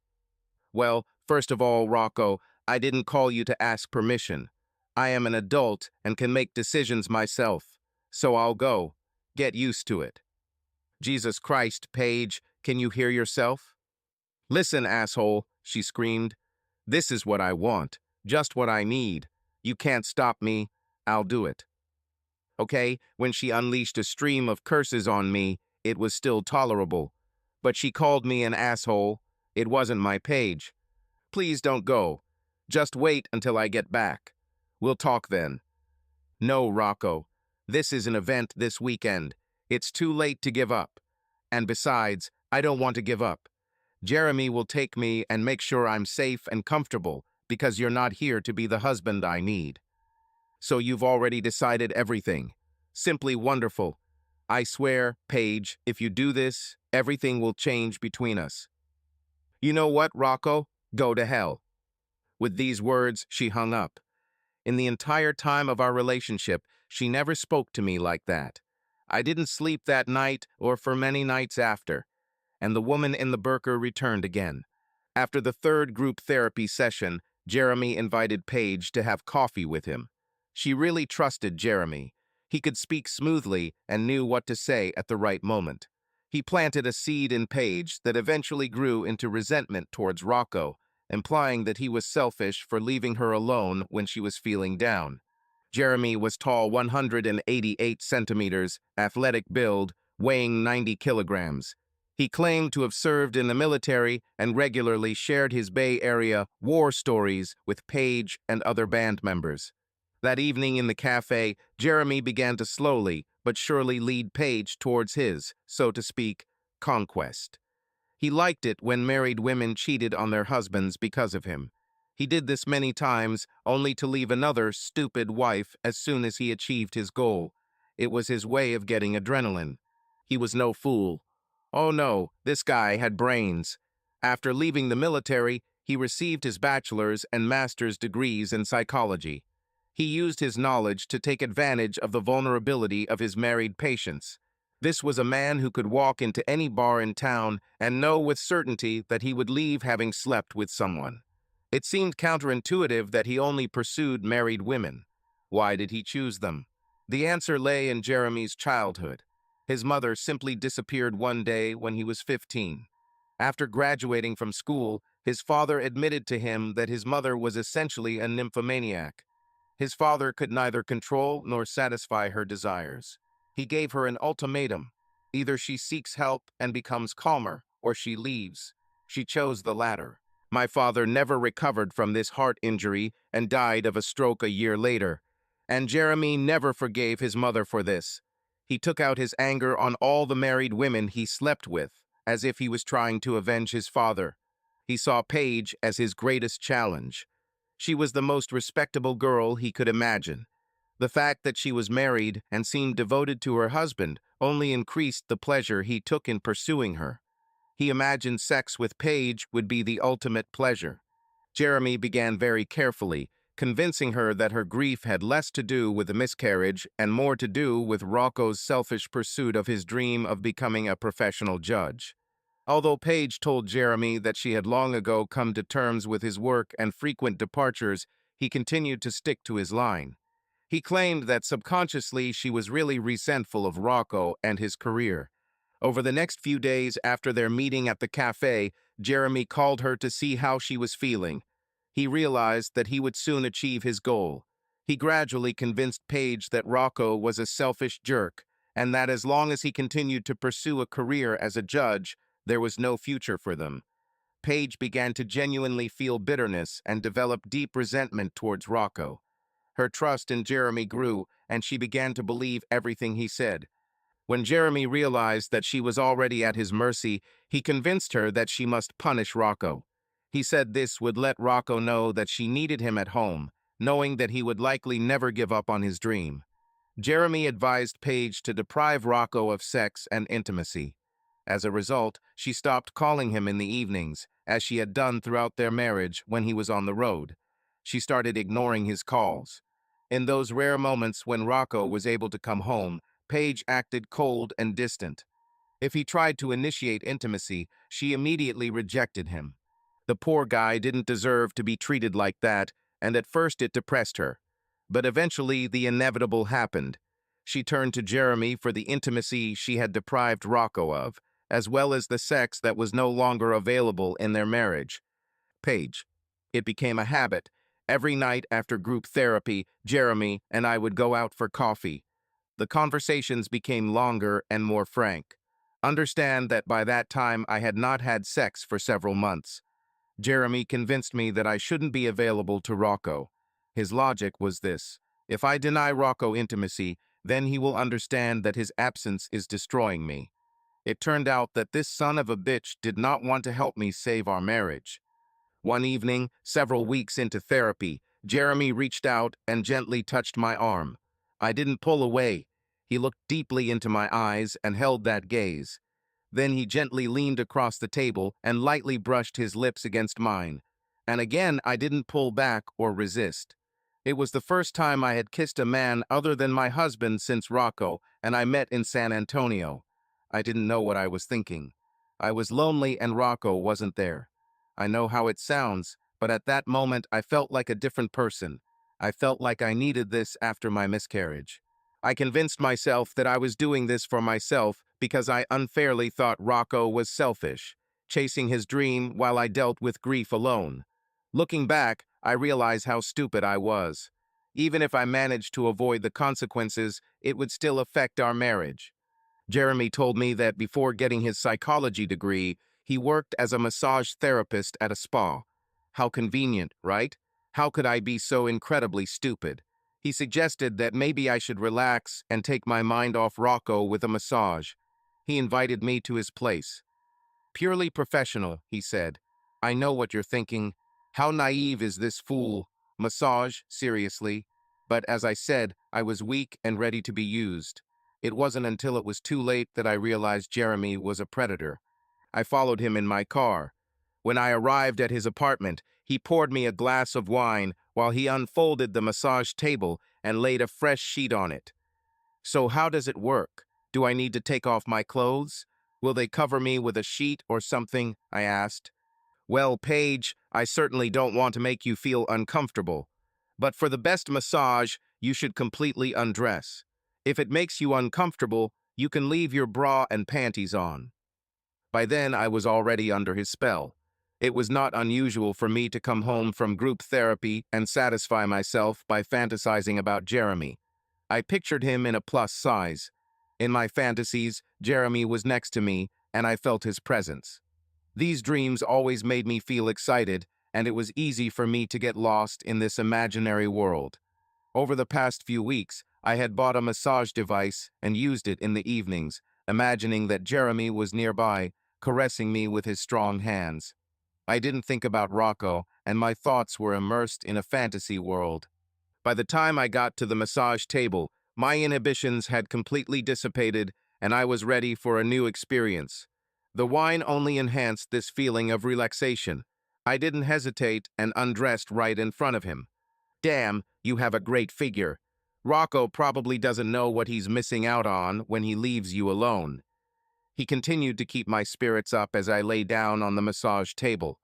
"Well, first of all, Rocco, I didn't call you to ask permission. I am an adult and can make decisions myself. So I'll go. Get used to it." "Jesus Christ, Paige, can you hear yourself?" "Listen, asshole," she screamed. "This is what I want. Just what I need. You can't stop me. I'll do it. Okay, when she unleashed a stream of curses on me, it was still tolerable. But she called me an asshole. It wasn't my Paige. Please don't go. Just wait until I get back. We'll talk then. No, Rocco. This is an event this weekend. It's too late to give up. And besides, I don't want to give up. Jeremy will take me and make sure I'm safe and comfortable because you're not here to be the husband I need. So you've already decided everything. Simply wonderful. I swear, Paige, if you do this, everything will change between us. You know what, Rocco? Go to hell. With these words, she hung up. In the entire time of our relationship, she never spoke to me like that. I didn't sleep that night or for many nights after, and the woman in the burqa returned again. After the third group therapy session, Jeremy invited Paige to have coffee with him. She really trusted Jeremy. He could speak smoothly and knew what to say at the right moment. He planted a seed in Paige that eventually grew into resentment towards Rocco, implying that he was selfish for leaving her alone when she was feeling down. Jeremy was tall 188 centimeters, athletic build, weighing 90 kilograms. He claimed to have served in the military and regularly shared his Bay Area war stories with Paige and other band members. That evening in the cafe, Jeremy began to slowly but surely lead Paige towards his, so to speak, conquest. He liked it when married women cheated on their husbands because of him. He did this many times, only to leave another stupid wife as soon as he achieved his goal. It was his way of getting adrenaline. He was no fool. Oh no, this guy had brains. After leaving the military, he received his bachelor's and master's degrees in psychology. He used his knowledge to take advantage of the vulnerability of his married patients. This was a man who could walk into any bar in town and know with certainty that he would leave having slept with someone. It seemed counterintuitive that he only pursued married women. Why did he choose them? The answer lay in Jeremy's childhood. His mother simply disappeared one day when he was 15. After graduating from school, his father admitted to him that his mother was essentially a nymphomaniac. His father could neither control nor satisfy her desires. He gave her an ultimatum. Either she seeks help and becomes calmer, or she leaves. She chose the latter. My father never recovered from this heart injury and died of a stroke a year later. And Jeremy never forgave his mother for this. He took out his anger on all the married women he slept with, as if he was trying to avenge his father. He saw Paige as his greatest challenge. She was the most respectable girl he could imagine. The fact that she was married and seemed devoted to her husband only increased the pleasure he took in pursuing her. He imagined sex with Paige would be the ultimate pleasure. Jeremy began very carefully, convincing her that her grief had less to do with the miscarriage and more to do with Rocco's selfish pursuit of his dream of becoming a professional judge. Although Paige told Jeremy that she had long ago come to terms with his work and frequent departures, he continued to stick to his line. He claimed that subconsciously she was really resentful of Rocco and his career. Over the next few days after their meeting at the cafe, Jeremy called her to see how she was feeling. He realized that he would soon achieve his goal. He gradually convinced Paige that Rocco was a selfish jerk, and that as long as he continued to pursue a career as a judge, there was no future for them. Paige began to genuinely feel bitterness and develop deep resentment towards Rocco. Her trust in Jeremy grew, and she began to believe everything he said. When Jeremy realized that she was already at his mercy, he convinced her that she must punish Rocco. He said this would let Rocco know that she needed him at home, knowing that he would likely never give up on his dream. Jeremy advised Paige to deprive Rocco of sex and intimacy. As a result, she stopped calling him in the evenings, as she had done throughout their marriage when he was on the road. She started ignoring his calls. In those rare moments when Rocco was able to come home, Paige acted cold and distant. If he tried to initiate intimacy, she immediately rejected him. The poor guy didn't deserve to be treated like that, and at first it depressed her. But eventually the inevitable happened. She turned to Jeremy for the intimacy she had deprived Rocco of, as well as the sex that was no longer available in their marriage. Paige. It became a habit, Every night after group therapy, Jeremy and I would go out for coffee. The conversations became longer and more frank. Understand that by that time I had not had sex for several months. Jeremy convinced me that I shouldn't be available to Rocco. His logic was this: if I deny Rocco intimacy, then he will understand that his absence is destroying me. It turned out that this son of a bitch did not want to help me save our marriage. One evening, several weeks into therapy, Jeremy reached out and gently touched my arm. I didn't pull away. He looked deeply into my eyes and held that gaze. Then he gently leaned across the table and lightly brushed his lips against mine. And again, I didn't pull back or resist. It was the first time I had kissed a man other than my husband since Rocco and I met in San Antonio. I didn't know what I was thinking. I was lonely and Rocco wasn't there. I know how it sounds, but at that moment I felt like a different person. I felt like I needed this after my miscarriage. I convinced myself that I was doing this for myself because I unfairly thought Rocco was selfish, chasing his dream while I dealt with grief alone. Looking back, I realize how stupid I was. Even if I managed to avoid the consequences, it would still affect our marriage. Jeremy told me that before getting his psychology degree, he worked as a massage therapist at a spa. How convenient, right? How could I be so incredibly stupid? He suggested that maybe I should relax and take my mind off Rocco with a massage. He invited me to his place. Purely professional, he said. I know what you're thinking. How naive is this fool? Massage, seriously? But as I said, I was weak and ready to be used. It wasn't until it was too late that I realized Jeremy was a predator. I followed him in my car. When I arrived at his apartment, he poured me a glass of wine while he unfolded the massage table and laid a fresh sheet on it. So how does it work? Do I need to take off my clothes? Will they cover me with a sheet or something? I asked. Well, Paige, I certainly don't want to make you feel uncomfortable. But for the best massage, you should completely undress. If it makes you uncomfortable, you can leave your bra and panties on. By then, I was already under his spell. It was not unusual for me to come home from group therapy and satisfy myself by fantasizing about Jeremy. I pictured him in a plus size. In my fantasies, Jeremy was next to me, and I felt his presence. These dreams always made me feel excited, and it was easy for me to get lost in this imaginary world. Over the past few weeks, I had bought a massage device and used it in the evenings, imagining that Jeremy was nearby, caressing me with his strong hands. I didn't think about Rocco, and my thoughts were immersed in a fantasy world. By the time I got to the massage table, my inhibitions had completely dissipated, and I was ready for a new experience. The wine only enhanced this feeling of relaxation. I didn't hesitate and undressed right in front of him. Damn, you have a great figure. Rocco probably doesn't know what he's missing out on when he leaves you alone. He continued to keep my spirits up as I lay down on the massage table.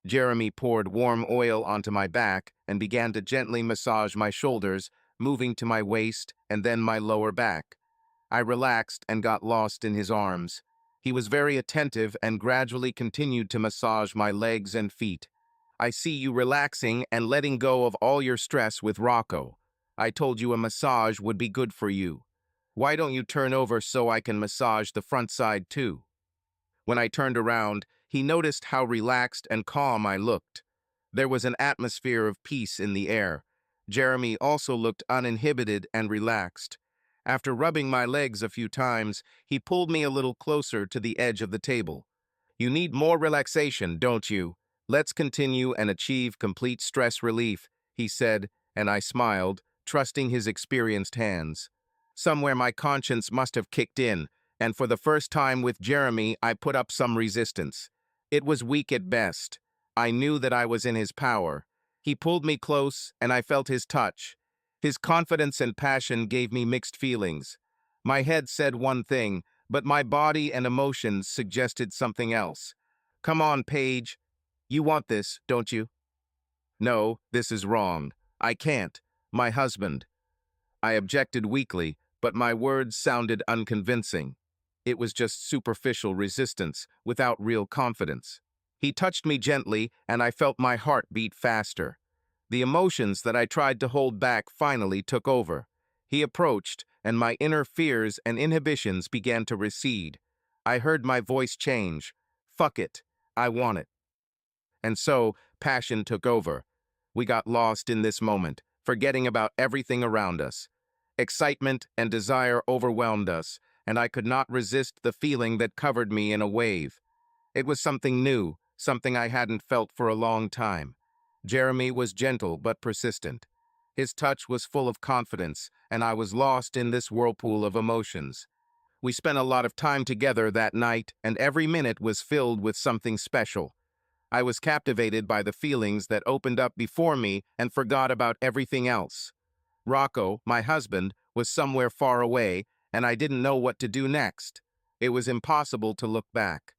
Jeremy poured warm oil onto my back and began to gently massage my shoulders, moving to my waist and then my lower back. I relaxed and got lost in his arms. He was very attentive and gradually continued to massage my legs and feet. I see you relaxing and letting go of all your stress with Rocco. I told you a massage would be good for you. Why don't you turn over so I can massage the front side too? When I turned around, he noticed how relaxed and calm I looked. There was an atmosphere of peace in the air. Jeremy also looked uninhibited and relaxed. After rubbing my legs a few times, he pulled me a little closer to the edge of the table. You need more relaxation, don't you? Let's continue and achieve complete stress relief, he said, and I smiled, trusting his experienced hands. Somewhere my conscience must have kicked in, and for the first time with Jeremy, I put up some resistance. It was weak at best. I knew that I was in his power. He pulled me close, and I felt his touch. His confidence and passion gave me mixed feelings. My head said one thing, but my body and emotions suggested something else. Come on, Paige. You want this, don't you? No, this is wrong. I can't. My husband. I objected weakly, but my words sounded unconvincing. It was just superficial resistance, without real confidence. He touched me gently, and I felt my heart beat faster. The emotions that I tried to hold back finally took over. He approached, and my inner fears and inhibitions began to recede. I heard my voice change. Fuck it. I want it. And so, passion took over. We got lost in this moment, forgetting about everything around us. Excitement and desire overwhelmed us, and I could not resist the feeling that covered me in a wave. It was something new, something I hadn't felt for a long time. Jeremy was gentle but persistent. His touch was full of confidence, and I was lost in this whirlpool of emotions. We spent a lot of time together that night, and every minute was filled with something special. I was captivated by the feelings that opened up before me and forgot about everything else. Rocco, my husband, was somewhere far away, and I didn't know what to do next. It was impossible to look back.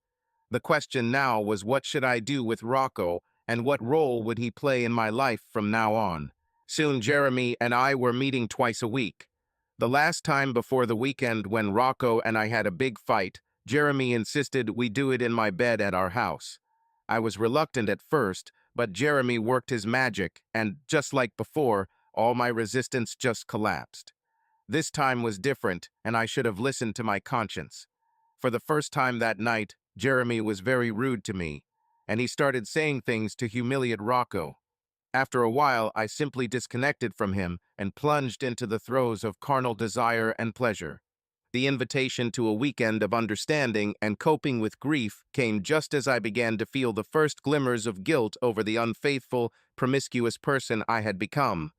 The question now was, what should I do with Rocco, and what role would he play in my life from now on? Soon Jeremy and I were meeting twice a week. The last time before the weekend when Rocco and I had a big fight, Jeremy insisted we do it in my bed at our house. I was reluctant at first, but Jeremy worked his magic, and just like before, all my resistance just collapsed. This time was different, and I should have listened to my conscience. For the first time that night, Jeremy was very rude to me, and he started saying things to humiliate Rocco. After a while, I simply disconnected from him and plunged into the throes of carnal desire and pleasure. The invitation to a weekend of understanding and coping with grief came just as I began to feel the first glimmers of guilt over the unfaithful, promiscuous person I had become.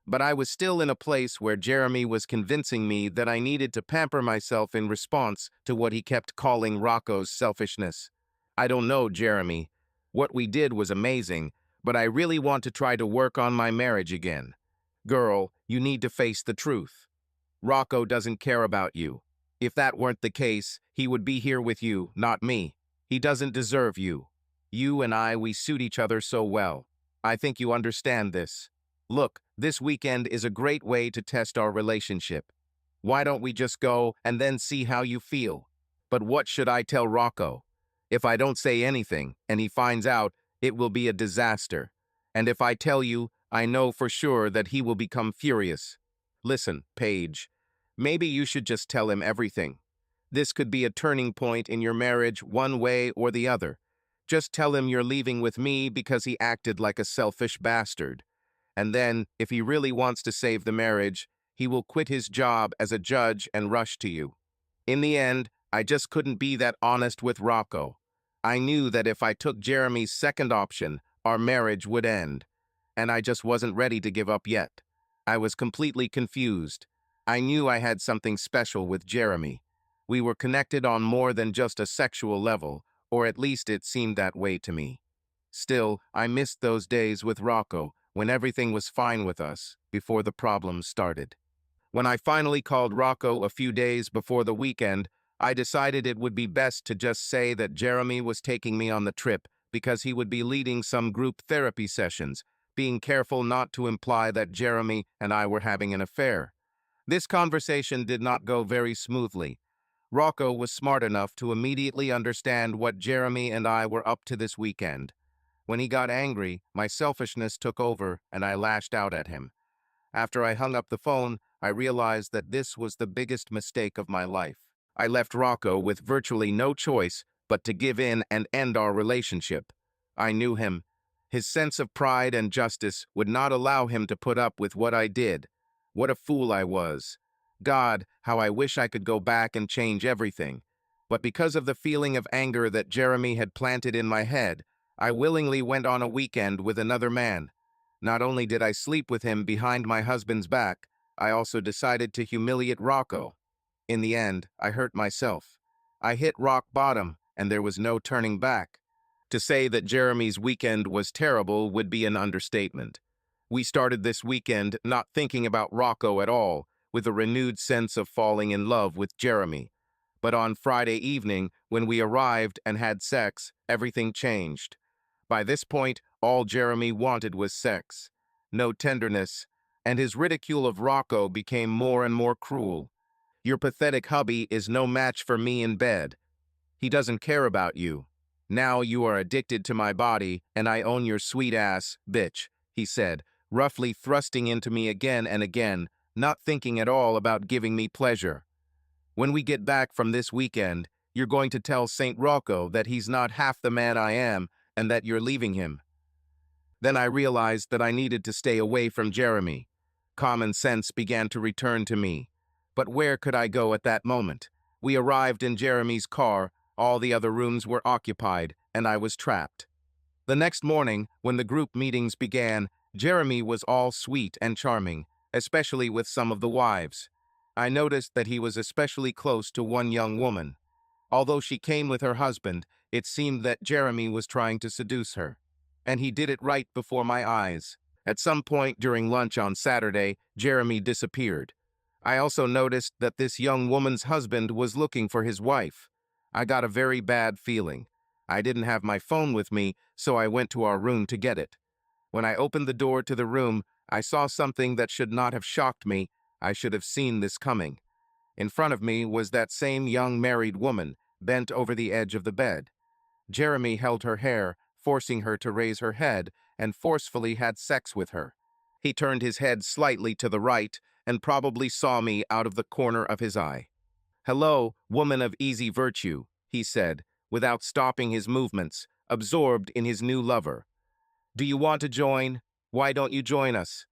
But I was still in a place where Jeremy was convincing me that I needed to pamper myself in response to what he kept calling Rocco's selfishness. I don't know, Jeremy. What we did was amazing, but I really want to try to work on my marriage again. Girl, you need to face the truth. Rocco doesn't care about you. If that weren't the case, he would be here with you, not me. He doesn't deserve you. You and I, we suit each other so well. I think you understand this. Look, this weekend is a great way to test our relationship. Why don't we just go and then see how you feel? But what should I tell Rocco? If I don't say anything and he finds out, it will be a disaster. And if I tell you, I know for sure that he will become furious. Listen, Paige. Maybe you should just tell him everything. This could be a turning point in your marriage one way or the other. Just tell him you're leaving with me because he acted like a selfish bastard. And then, if he really wants to save the marriage, he will quit his job as a judge and rush to you. In the end, I just couldn't be that honest with Rocco. I knew that if I took Jeremy's second option, our marriage would end. And I just wasn't ready to give up yet. I was completely confused. I knew I had something special with Jeremy. We were connected on more than just a sexual level, or at least it seemed that way to me. Still, I missed those days with Rocco, when everything was fine with us, before the problems started. When I finally called Rocco a few days before the weekend, I decided it would be best to just say that Jeremy was taking me on the trip because he would be leading some group therapy sessions, being careful not to imply that Jeremy and I were having an affair. This conversation did not go very smoothly. Rocco was smart enough to immediately understand what Jeremy and I were up to this weekend. When he got angry, my selfishness took over and I lashed out at him. After I hung up the phone, I realized that this was the biggest mistake of my life. I left Rocco with virtually no choice but to give in and end our relationship. I knew him. His sense of pride and justice would not allow him to put up with what I did. What a fool I was. God, how I wish I could go back and change everything. But because of the feeling of anger that Jeremy had planted in my head, I willingly went on a weekend with another man. Not only did I sleep with him behind my husband's back, I also decided to humiliate Rocco. In the end, I hurt myself. I hit rock bottom, and there was no turning back. To say that Jeremy's weekend was terrible would be an understatement. We started this weekend not thinking about Rocco at all, with a renewed sense of falling in love with Jeremy. But on Friday evening, when we arrived and had sex, everything changed. By this point, all Jeremy wanted was sex. No tenderness, and his ridicule of Rocco became more and more cruel. Your pathetic hubby is no match for me in bed. He doesn't care about you. Now you are addicted to my body, and I own your sweet ass, bitch, he said, roughly thrusting into me again and again, not thinking at all about giving me pleasure. When we get back from this weekend, you're going to tell St. Rocco that he's not half the man I am and that you're leaving him. Then I realized that I needed to stay away from Jeremy. Common sense began to return to me. But where could I go at that moment? We arrived in Jeremy's car, all the other rooms were occupied, and I was trapped. The next morning, when the group meetings began, Jeremy was all sweet and charming, especially with some of the wives. I noticed that he was especially close to one young woman. Although she came with her husband, it seemed that Jeremy was trying to seduce her. And he did it right before my eyes. At some point during lunch on Saturday, Jeremy disappeared. I also noticed that this young woman's husband was looking for his wife. I got a very bad feeling. I didn't have my phone with me, so I went to our room to get it. When I opened the door to the room, I saw something that should not have shocked me. I should have seen this coming. In front of me was that same young married woman, bent over the edge of the bed. Jeremy held her hair, forcing her to raise her head, and forcefully had sex with her. He turned his head slightly to the right and probably saw me out of the corner of his eye. "Hello, woman of easy virtue," he said, without stopping his movements, absorbed in his new lover. "Do you want to join? Why don't you join us?"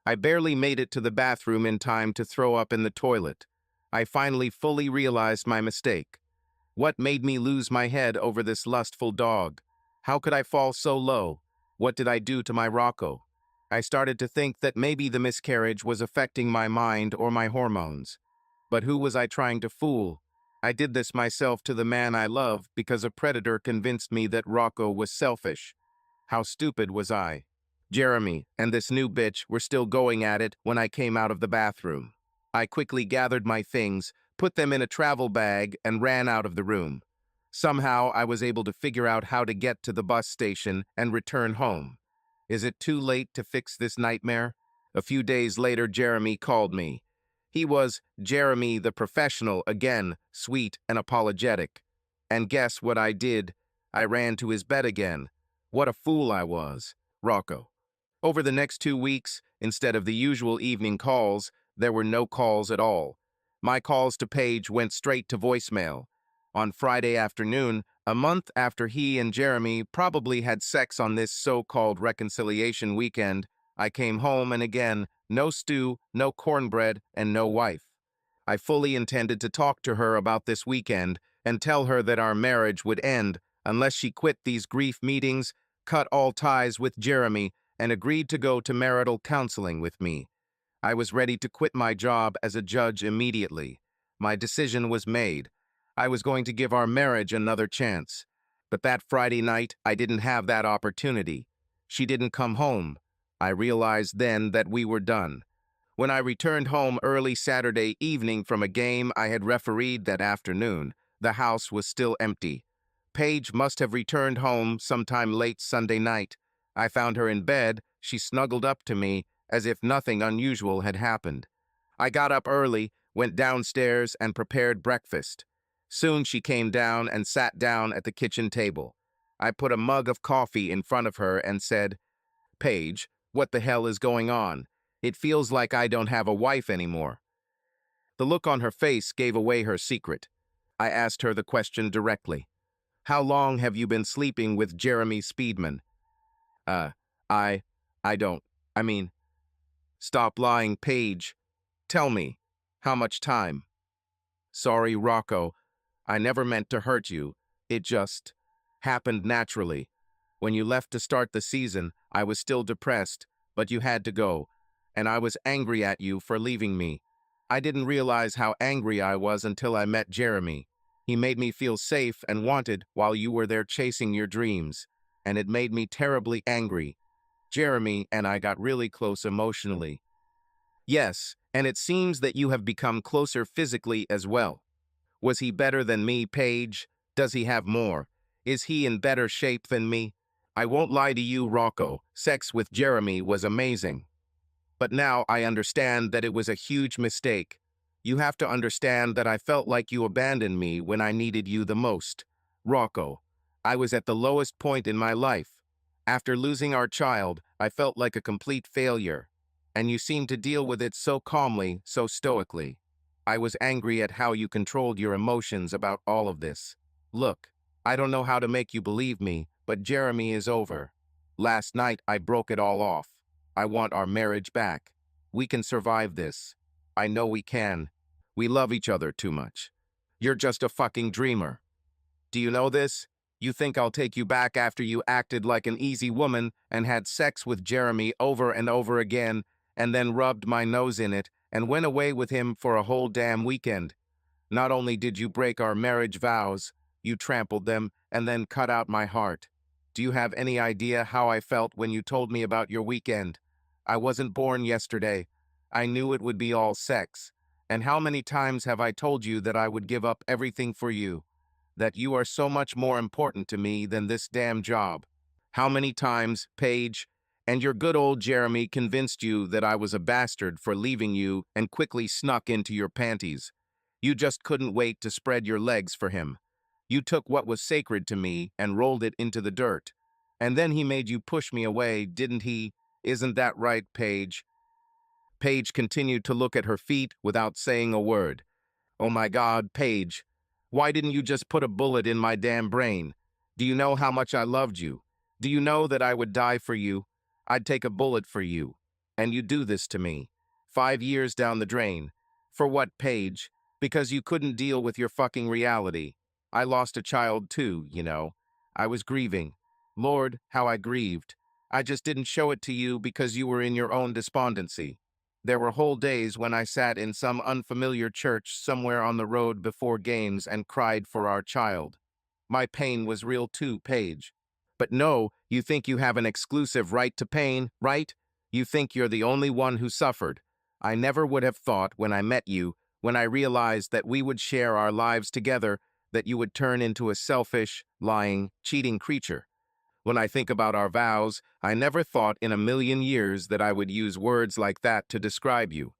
I barely made it to the bathroom in time to throw up in the toilet. I finally fully realized my mistake. What made me lose my head over this lustful dog? How could I fall so low? What did I do to my Rocco? I started to think that maybe the miscarriage was affecting my mind or my hormones. But who was I trying to fool? I did this myself to the man I love because a predator convinced me that Rocco was selfish. How stupid was I? Jeremy and this new bitch were still going at it when I came out of the bathroom. I quickly gathered my things, put them in a travel bag, and ran out of the room. Somehow I was able to figure out how to get to the bus station and return home. Is it too late to fix this nightmare? A few days later, Jeremy called me. He was Jeremy the professional again, sweet and apologetic. And guess what I did? I ran to his bed again. What a fool I was. Rocco. Over the next 2 weeks, instead of the usual evening calls, there were no calls at all. My calls to Paige went straight to voicemail. On Friday afternoon, a month after he and Jeremy probably had sex on this so-called reconciliation weekend, I came home and again, no stew, no cornbread, and no wife. I fully intended to talk to her about this weekend and tell her that our marriage would end unless she quit these grief meetings, cut all ties with Jeremy, and agreed to go to marital counseling with me. I was ready to quit my job as a judge immediately. My decision was made. I was going to give our marriage another chance. But that Friday night, I didn't have that opportunity. She didn't come home. I realized then that we were done. When I returned home early Saturday evening from a game I had refereed that afternoon, the house was still empty. Paige must have returned home sometime late Sunday night. I found her in bed. She snuggled up to me as if nothing unusual had happened. I got up early, went downstairs, and prepared breakfast. Soon she came down and sat down at the kitchen table. I put a mug of coffee in front of her and said, "Paige, what the hell is going on? It feels like I don't have a wife anymore." The look on her face gave away her secret. I asked her the question directly. "How long have you been sleeping with Jeremy Speedman?" Uh, I, I don't, I mean, Stop lying, Paige. Tell me, how much time?" "Sorry, Rocco. I never meant to hurt you. It just happened naturally. When you left to start the season, I was still depressed, but you had to go, and I was angry at you for leaving me. I didn't realize how angry I was until I met Jeremy. He made me feel safe and wanted while you were there chasing your dreams, and it made me terribly angry. Jeremy and I got really close emotionally. Yes, and it seems that you have become closer physically as well. Was he better than me, Paige? Does he have more? Is he in better shape than me? I won't lie to you, Rocco. Sex with Jeremy was amazing. But now I understand that it was a huge mistake. You have to understand that I felt like you abandoned me when I needed you the most. Rocco, I was at the lowest point in my life. After losing our child, I felt like a complete failure, and you seemed to deal with it so calmly, so stoically. I was angry at how you controlled your emotions about all of this. Look, I don't know how to make you believe me, but Jeremy is over. Last night I broke it all off. I want our marriage back. We can survive this. I know we can. We love each other too much. You're just a fucking dreamer. Do you know this? You think I'll take you back after you acted like an easy woman and had sex with Jeremy over and over again, and then rubbed my nose in it and went away with him for a whole damn weekend? Not only did you break our marriage vows, you trampled them and then cut out my heart. Do you have any idea how I felt when you told me about your weekend? I wasn't born yesterday. I knew it would be all sex. And how many times have I told you that I would give up everything for you? That you are so much more important to me than this damn job? How many times, Paige, and your good old Jeremy convinced you that I was a bastard for leaving you and quickly snuck into your panties? You just couldn't wait to spread your legs for him. You took what was sacred to me and rolled it into the dirt. And then he made you push me away, didn't he? Isn't that right, Paige? Paige continued to look at her feet without saying a word. Oh my God, Paige, why didn't you just put a bullet in my damn brain? Do you know how much I loved you? Do you know that I would die for you? I'd take a bullet for you. And you do this to me. 5 years down the drain. For what, Paige? Because you couldn't deal with your fucking reality. I lost a child too, you know. I was grieving. Lord, how I grieved. I just didn't show it to you because you were in your own despondency. There were whole days when I sat in some unfamiliar church somewhere on the road before games and cried for our child. My pain was real too, Paige. But no, you think you have an exclusive right to pain, right? You think you're the only one who suffered. I never would have thought when I met you, when I realized that we would share our lives together, that you would turn into a selfish, lying, cheating creature. When I think about our vows, I never thought in a million years that I would use words like that to describe you.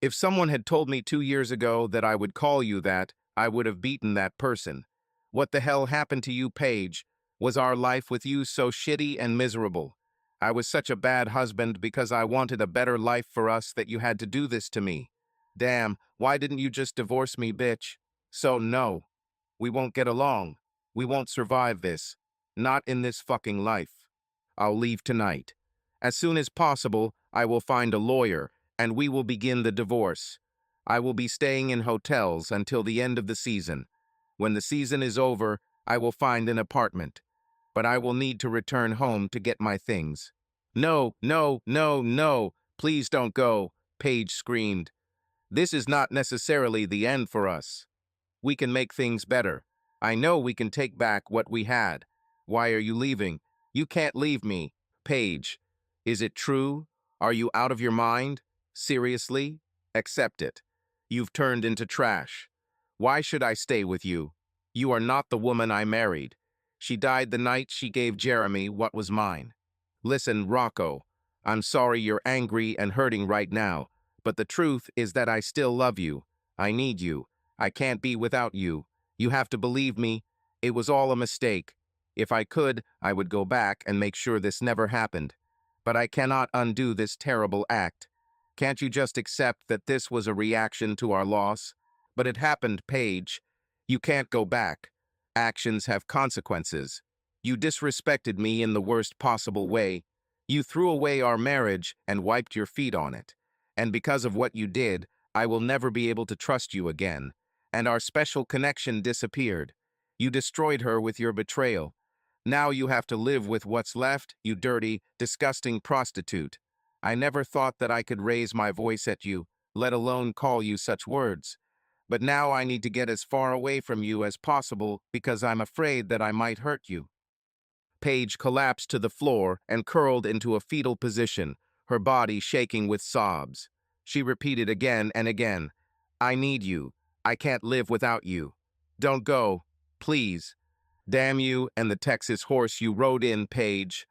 If someone had told me 2 years ago that I would call you that, I would have beaten that person. What the hell happened to you, Paige? Was our life with you so shitty and miserable? I was such a bad husband because I wanted a better life for us that you had to do this to me. Damn, why didn't you just divorce me, bitch? So no, we won't get along. We won't survive this. Not in this fucking life. I'll leave tonight. As soon as possible, I will find a lawyer, and we will begin the divorce. I will be staying in hotels until the end of the season. When the season is over, I will find an apartment. But I will need to return home to get my things. No, no, no, no, please don't go, Paige screamed. This is not necessarily the end for us. We can make things better. I know we can take back what we had. Why are you leaving? You can't leave me. Paige, is it true? Are you out of your mind? Seriously? Accept it. You've turned into trash. Why should I stay with you? You are not the woman I married. She died the night she gave Jeremy what was mine. Listen, Rocco, I'm sorry you're angry and hurting right now, but the truth is that I still love you. I need you. I can't be without you. You have to believe me. It was all a mistake. If I could, I would go back and make sure this never happened. But I cannot undo this terrible act. Can't you just accept that this was a reaction to our loss? But it happened, Paige. You can't go back. Actions have consequences. You disrespected me in the worst possible way. You threw away our marriage and wiped your feet on it. And because of what you did, I will never be able to trust you again. And our special connection disappeared. You destroyed her with your betrayal. Now you have to live with what's left, you dirty, disgusting prostitute. I never thought that I could raise my voice at you, let alone call you such words. But now I need to get as far away from you as possible because I'm afraid that I might hurt you. Paige collapsed to the floor and curled into a fetal position, her body shaking with sobs. She repeated again and again, I need you. I can't live without you. Don't go, please. Damn you and the Texas horse you rode in, Paige.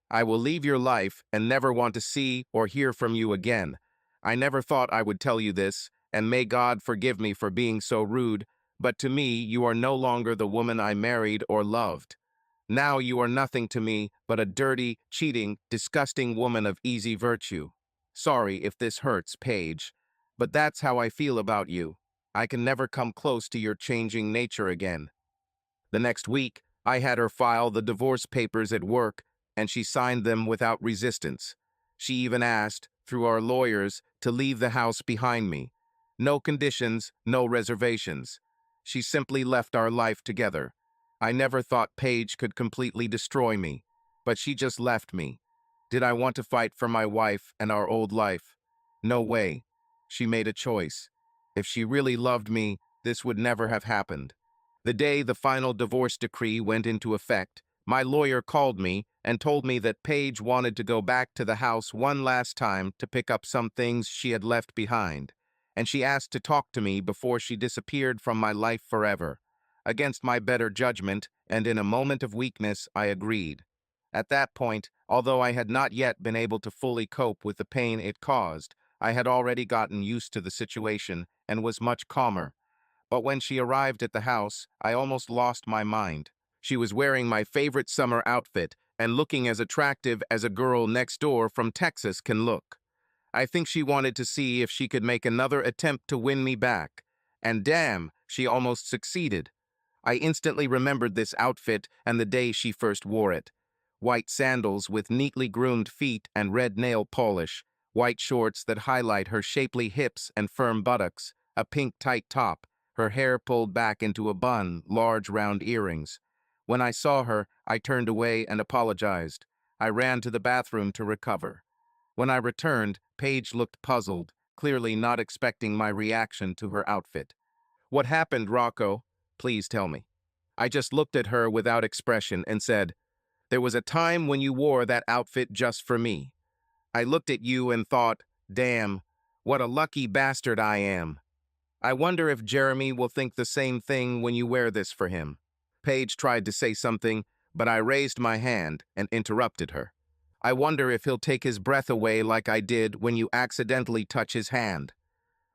I will leave your life and never want to see or hear from you again. I never thought I would tell you this, and may God forgive me for being so rude, but to me you are no longer the woman I married or loved. Now you are nothing to me but a dirty, cheating, disgusting woman of easy virtue. Sorry if this hurts, Paige, but that's how I feel about you. I can never come close to your changing nature again. The next week, I had her file the divorce papers at work, and she signed them without resistance. She even asked, through our lawyers, to leave the house behind me. No conditions, no reservations. She simply left our life together. I never thought Paige could completely destroy me, but she just left me. Did I want to fight for my wife and our old life? No way. She made a choice. If she really loved me, this would never have happened. The day the final divorce decree went into effect, my lawyer called me and told me that Paige wanted to go back to the house one last time to pick up some things she had left behind, and she asked to talk to me before she disappeared from my life forever. Against my better judgment, and in a moment of weakness, I agreed. At that point, although I had not yet been able to fully cope with the pain it caused, I had already gotten used to the situation and was much calmer. But when she arrived at the house, I almost lost my mind. She was wearing my favorite summer outfit and looking as attractive as a girl next door from Texas can look. I think she wanted to see if she could make another attempt to win me back. And damn, she almost succeeded. I instantly remembered this outfit and the day she first wore it. White sandals with neatly groomed feet and red nail polish, white shorts that highlight her shapely hips and firm buttocks, a pink tight top, her hair pulled back into a bun, large round earrings. When I saw her, I turned away and apologized. I ran to the bathroom to recover. When I returned, Paige looked puzzled, clearly not expecting my reaction to her outfit. "What happened, Rocco? Please tell me." I just looked at her without expression and said, "There was a time when you wore that outfit just for me. I looked at you and thought, damn, what a lucky bastard I am. I wonder if Jeremy will think the same thing when you wear this for him." Paige tried to say something, but I raised my hand and interrupted her. "I wonder if he'll take his breath away like I did when you accidentally touch his hand.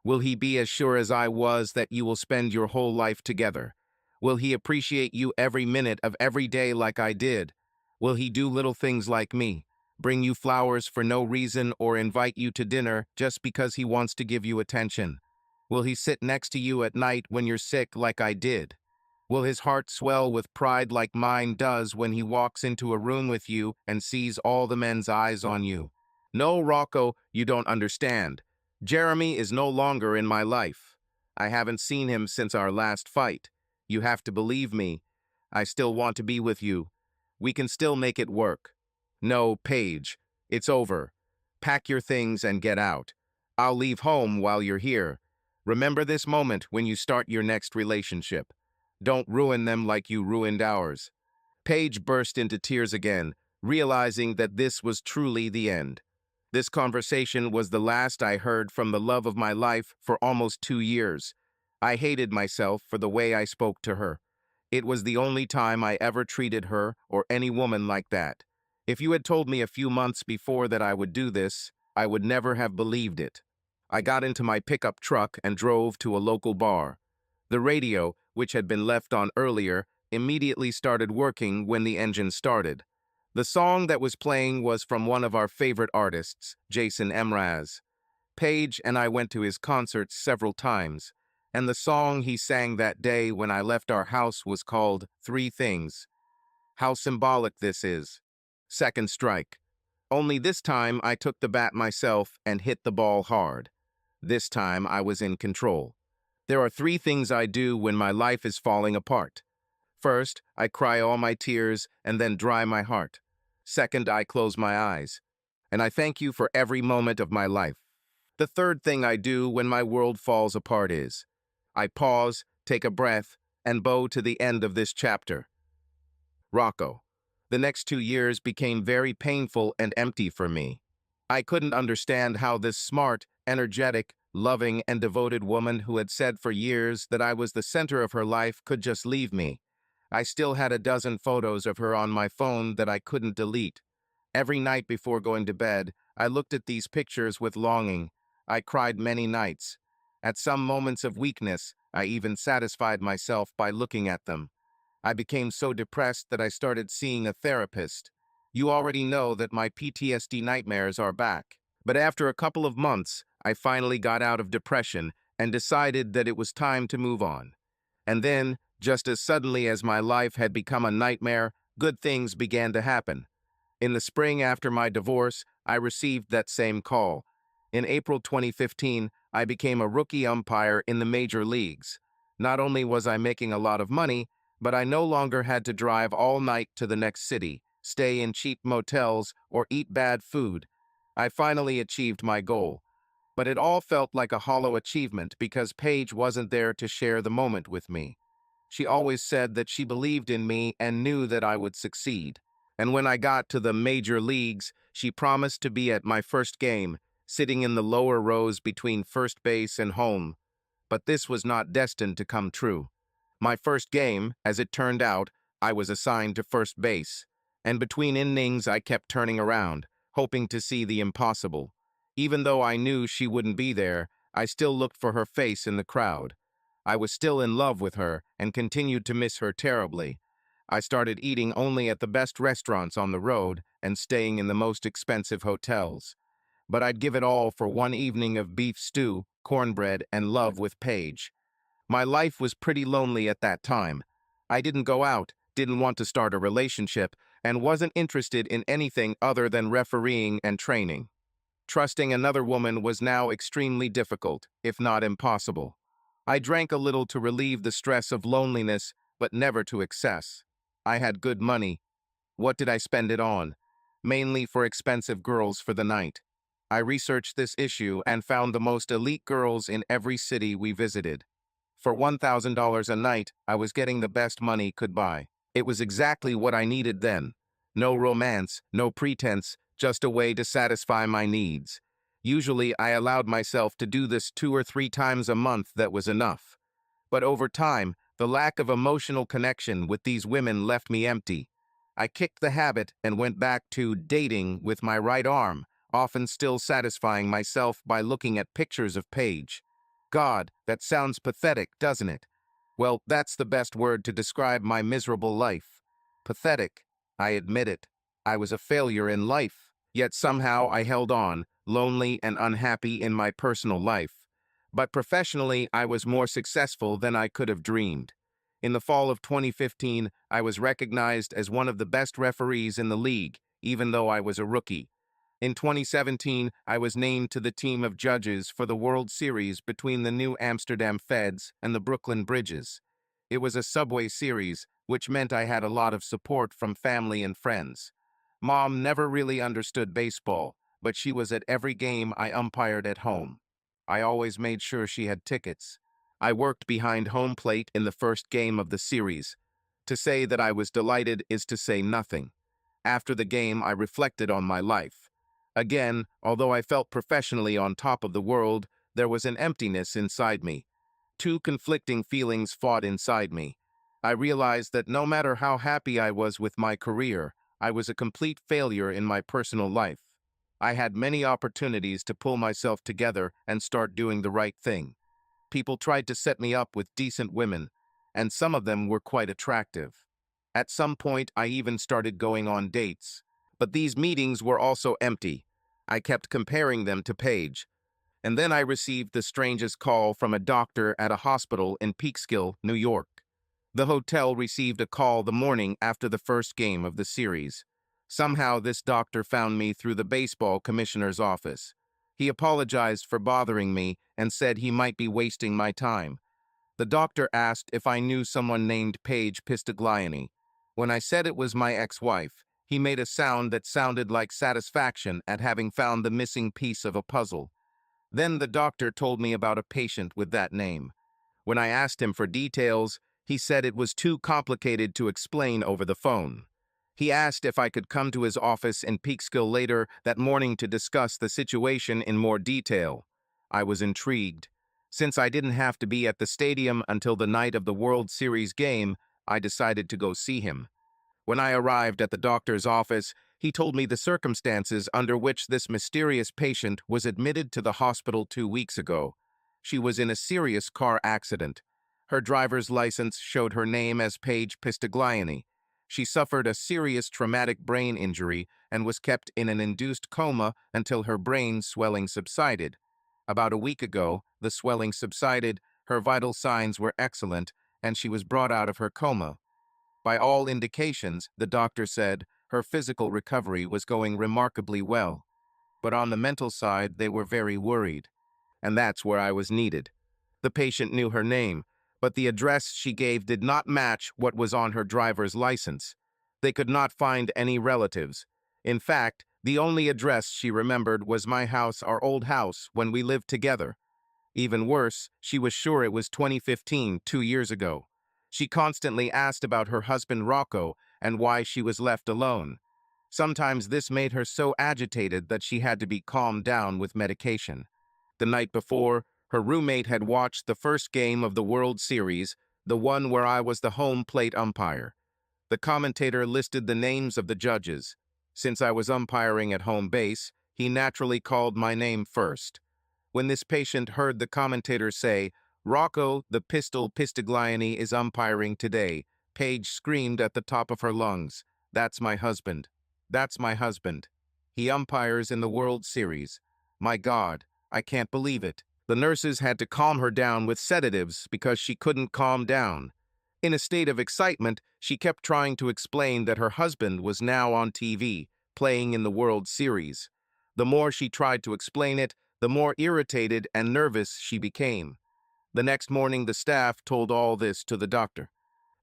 Will he be as sure as I was that you will spend your whole life together? Will he appreciate you every minute of every day like I did? Will he do little things like me, bring you flowers for no reason or invite you to dinner just because he wants to give you attention? Will he sit next to you at night when you're sick like I did? Will his heart swell with pride like mine does when he walks into a room with you and sees all the men's eyes on you? No, Rocco, you don't understand. Jeremy is no longer in my life. I haven't seen him since our last fight. You have to believe me. I still want to be with you. We can still make it work." "No, Paige, it's over. Pack your things and get out. I'll leave home while you're here. Remember this moment when you start your next relationship. Don't ruin them like you ruined ours." Paige burst into tears again, realizing that this was truly the end. This conversation was the last I heard from the love of my life for almost 2 years. I hated myself for the way I spoke to her. It was the only time I ever treated her or any woman like that. If you had told me a few months before that I would do this, I would never have believed it. I got into my pickup truck and drove to a local bar. The radio, which had been left on earlier, immediately started working when the engine started. The song that was playing was from one of our favorite artists, Jason Mraz. Paige and I went to his concerts several times, and the song he sang that day when I left our house was called "Three Things." How symbolic this is. Second strike. Only this time I took the bat myself and hit the ball hard. This time I was in control. There are three things I do when my life is falling apart. First, I cry all my tears and then dry my heart. Second, I close my eyes. And I thank you for every moment of my life. The third thing I do when my world falls apart is, I pause, take a breath, and bow to the end of this chapter. Rocco. The next 2 years became very painful and empty for me. I couldn't understand how this smart, energetic, loving, and devoted woman who had said for years that I was the center of her life could just leave me. I still had a dozen photos of her on my phone that I couldn't delete. Every night before going to bed, I looked at these pictures with longing. I cried many nights. At some moments of weakness, I even satisfied myself by looking at them. I became so depressed that I started seeing a therapist. You already know that my PTSD nightmares are back. But after a couple of months, I finally got out of depression and decided that it was time to move on. And then, just as suddenly as my life had become a nightmare, good things began to happen. In the spring after my divorce, I received that same call. In April 2015, I became a rookie umpire in the major leagues. Not only was I making a lot of money, but I no longer had to drive all night to the next city, stay in cheap motels, or eat bad food. I finally achieved my goal. But it all felt like a hollow achievement because Paige wasn't there to share the moment with me. She always said that she believed in me and knew that I would succeed. And when I got to the major leagues, she promised to be at my first game, sitting in the lower rows between first base and home. But this was not destined to come true. My first game, as it turned out, I was assigned to first base. And between innings, I kept turning around, hoping to see the impossible. Even though I knew she wouldn't be there, I still looked for her face in the crowd. I was still in love with her and continued to miss her terribly. I started eating only at the best restaurants on the road and staying in the most expensive hotels. But I'd give it all for one evening of beef stew, cornbread, and love with Paige. My life was pretty lonely at that time. I didn't go out, didn't want to start a relationship, and wasn't interested in anything other than refereeing and training. Trusting another woman was now extremely difficult, if not impossible. I drank a little to relieve the stress of loneliness, but never to excess. I had good money. What did I spend it on? Mainly for expensive girls for the night. I researched this issue and found the most elite girls in every city we visited. For $1,000 a night, I was getting the best money could buy. It was exactly what I needed then. No romance, no pretense, just a way to satisfy my needs. Usually, I allowed myself to do this 2 or 3 times a month. That was enough. But over time, the lack of emotional connection with these women left me empty. I kicked the habit and went back to dating with my right arm, often still satisfying myself by looking at pictures of Paige. God, that sounds pathetic, doesn't it? Well, that's the best word to describe my miserable life. Pathetic. I admit it. I was a failure in life, yet somehow I held on, lonely and unhappy in my personal life. But professionally, I was more successful than I could have dreamed. In the fall of 2015, I was recognized as one of the best referees in the league, even though I was a rookie. In 2017, I was named to the team of judges for the World Series between the New Amsterdam Feds and the Brooklyn Bridges. It was a subway series, which meant I had a lot of support from family and friends. Mom never really understood baseball, but she was at every game I umpired at home. I always made sure she had tickets. I worked behind home plate in the first game of the series. To say that I was delighted is to say nothing. After the game, I reflected on my life. Again, although I felt professionally on top of the world, there was an emptiness inside me. Two conflicting feelings fought inside me. I realized that no matter how happy I was with my career, I was a complete failure in my personal life. I had many opportunities to pull myself together and start doing the right thing. People tried to set me up with decent women, and some of them were quite attractive. At some point, I even started going on dates. But these meetings were also empty. I kept comparing them to Paige. And then I received the strangest call from a doctor at a hospital in Peekskill, New York. The hotel received a call the morning after the first game of the series. Somehow this doctor found me through the baseball commissioner's office. He apologized for bothering me and said he might be wasting my time. The doctor asked if I knew someone named Paige Pistagliani. When I said it was my ex-wife, he made a sound that sounded like satisfaction at having found the missing piece of a puzzle. Then the doctor told me about a patient with that name. When I asked him for details, he said it was too complicated to explain over the phone. He asked if I could come to his office in Peekskill later that morning to discuss the situation in more detail. I was intrigued. Since I didn't have to be at the stadium until the night of the World Series game, I decided to go see him. When I arrived at the doctor's office, he told me the circumstances under which this mysterious patient was admitted to the hospital 2 weeks ago. She was in a serious car accident. Her driver's license showed her name as Paige Pistagliani. She suffered a serious traumatic brain injury and was kept in an induced coma until her brain swelling subsided. About a week ago, the swelling subsided, her vital signs were excellent, and she was brought out of her coma. By all indications, the doctor said, her physical recovery was going remarkably well. But on the mental side, they were very worried. And that's where I was needed. The patient knew her name, but the address she gave did not match what was on her driver's license. They could not find any relatives. In fact, the only address she remembered was my house, our old house, when we lived together. Even worse, she was sure it was 2015, 2 years ago. She constantly asked about her husband Rocco and why she was left alone. Sometimes this made her so agitated that she had to be calmed down with medication. The night before, her roommate had watched the first game of the World Series, the one where I was the home plate umpire. The commentator listed the names of the judges. Since I was umpiring at home base, he naturally called my name first. When this patient heard the commentator say, "Rocco, the pistol Pistagliani is umpiring today," Paige screamed at the top of her lungs, "That's my husband. That's my husband. He umpires in the World Series. My God, I can't believe it." The nurses had to calm her down with sedatives because she couldn't calm down. In a state of excitement, she kept trying to explain that her husband was now on TV, playing in the World Series. The more she tried to explain it, the more irritated and nervous she became. The next morning, the staff told all this to the doctor.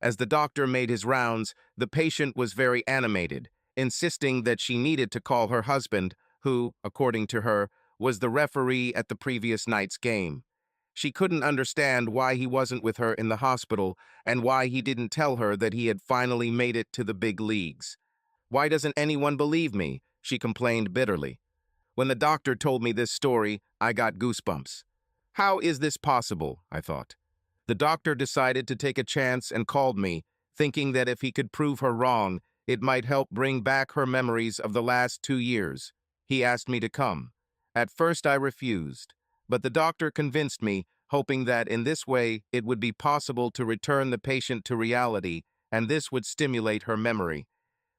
As the doctor made his rounds, the patient was very animated, insisting that she needed to call her husband, who, according to her, was the referee at the previous night's game. She couldn't understand why he wasn't with her in the hospital and why he didn't tell her that he had finally made it to the big leagues. "Why doesn't anyone believe me?" she complained bitterly. When the doctor told me this story, I got goosebumps. How is this possible? I thought. The doctor decided to take a chance and called me, thinking that if he could prove her wrong, it might help bring back her memories of the last 2 years. He asked me to come. At first I refused, but the doctor convinced me, hoping that in this way it would be possible to return the patient to reality, and this would stimulate her memory.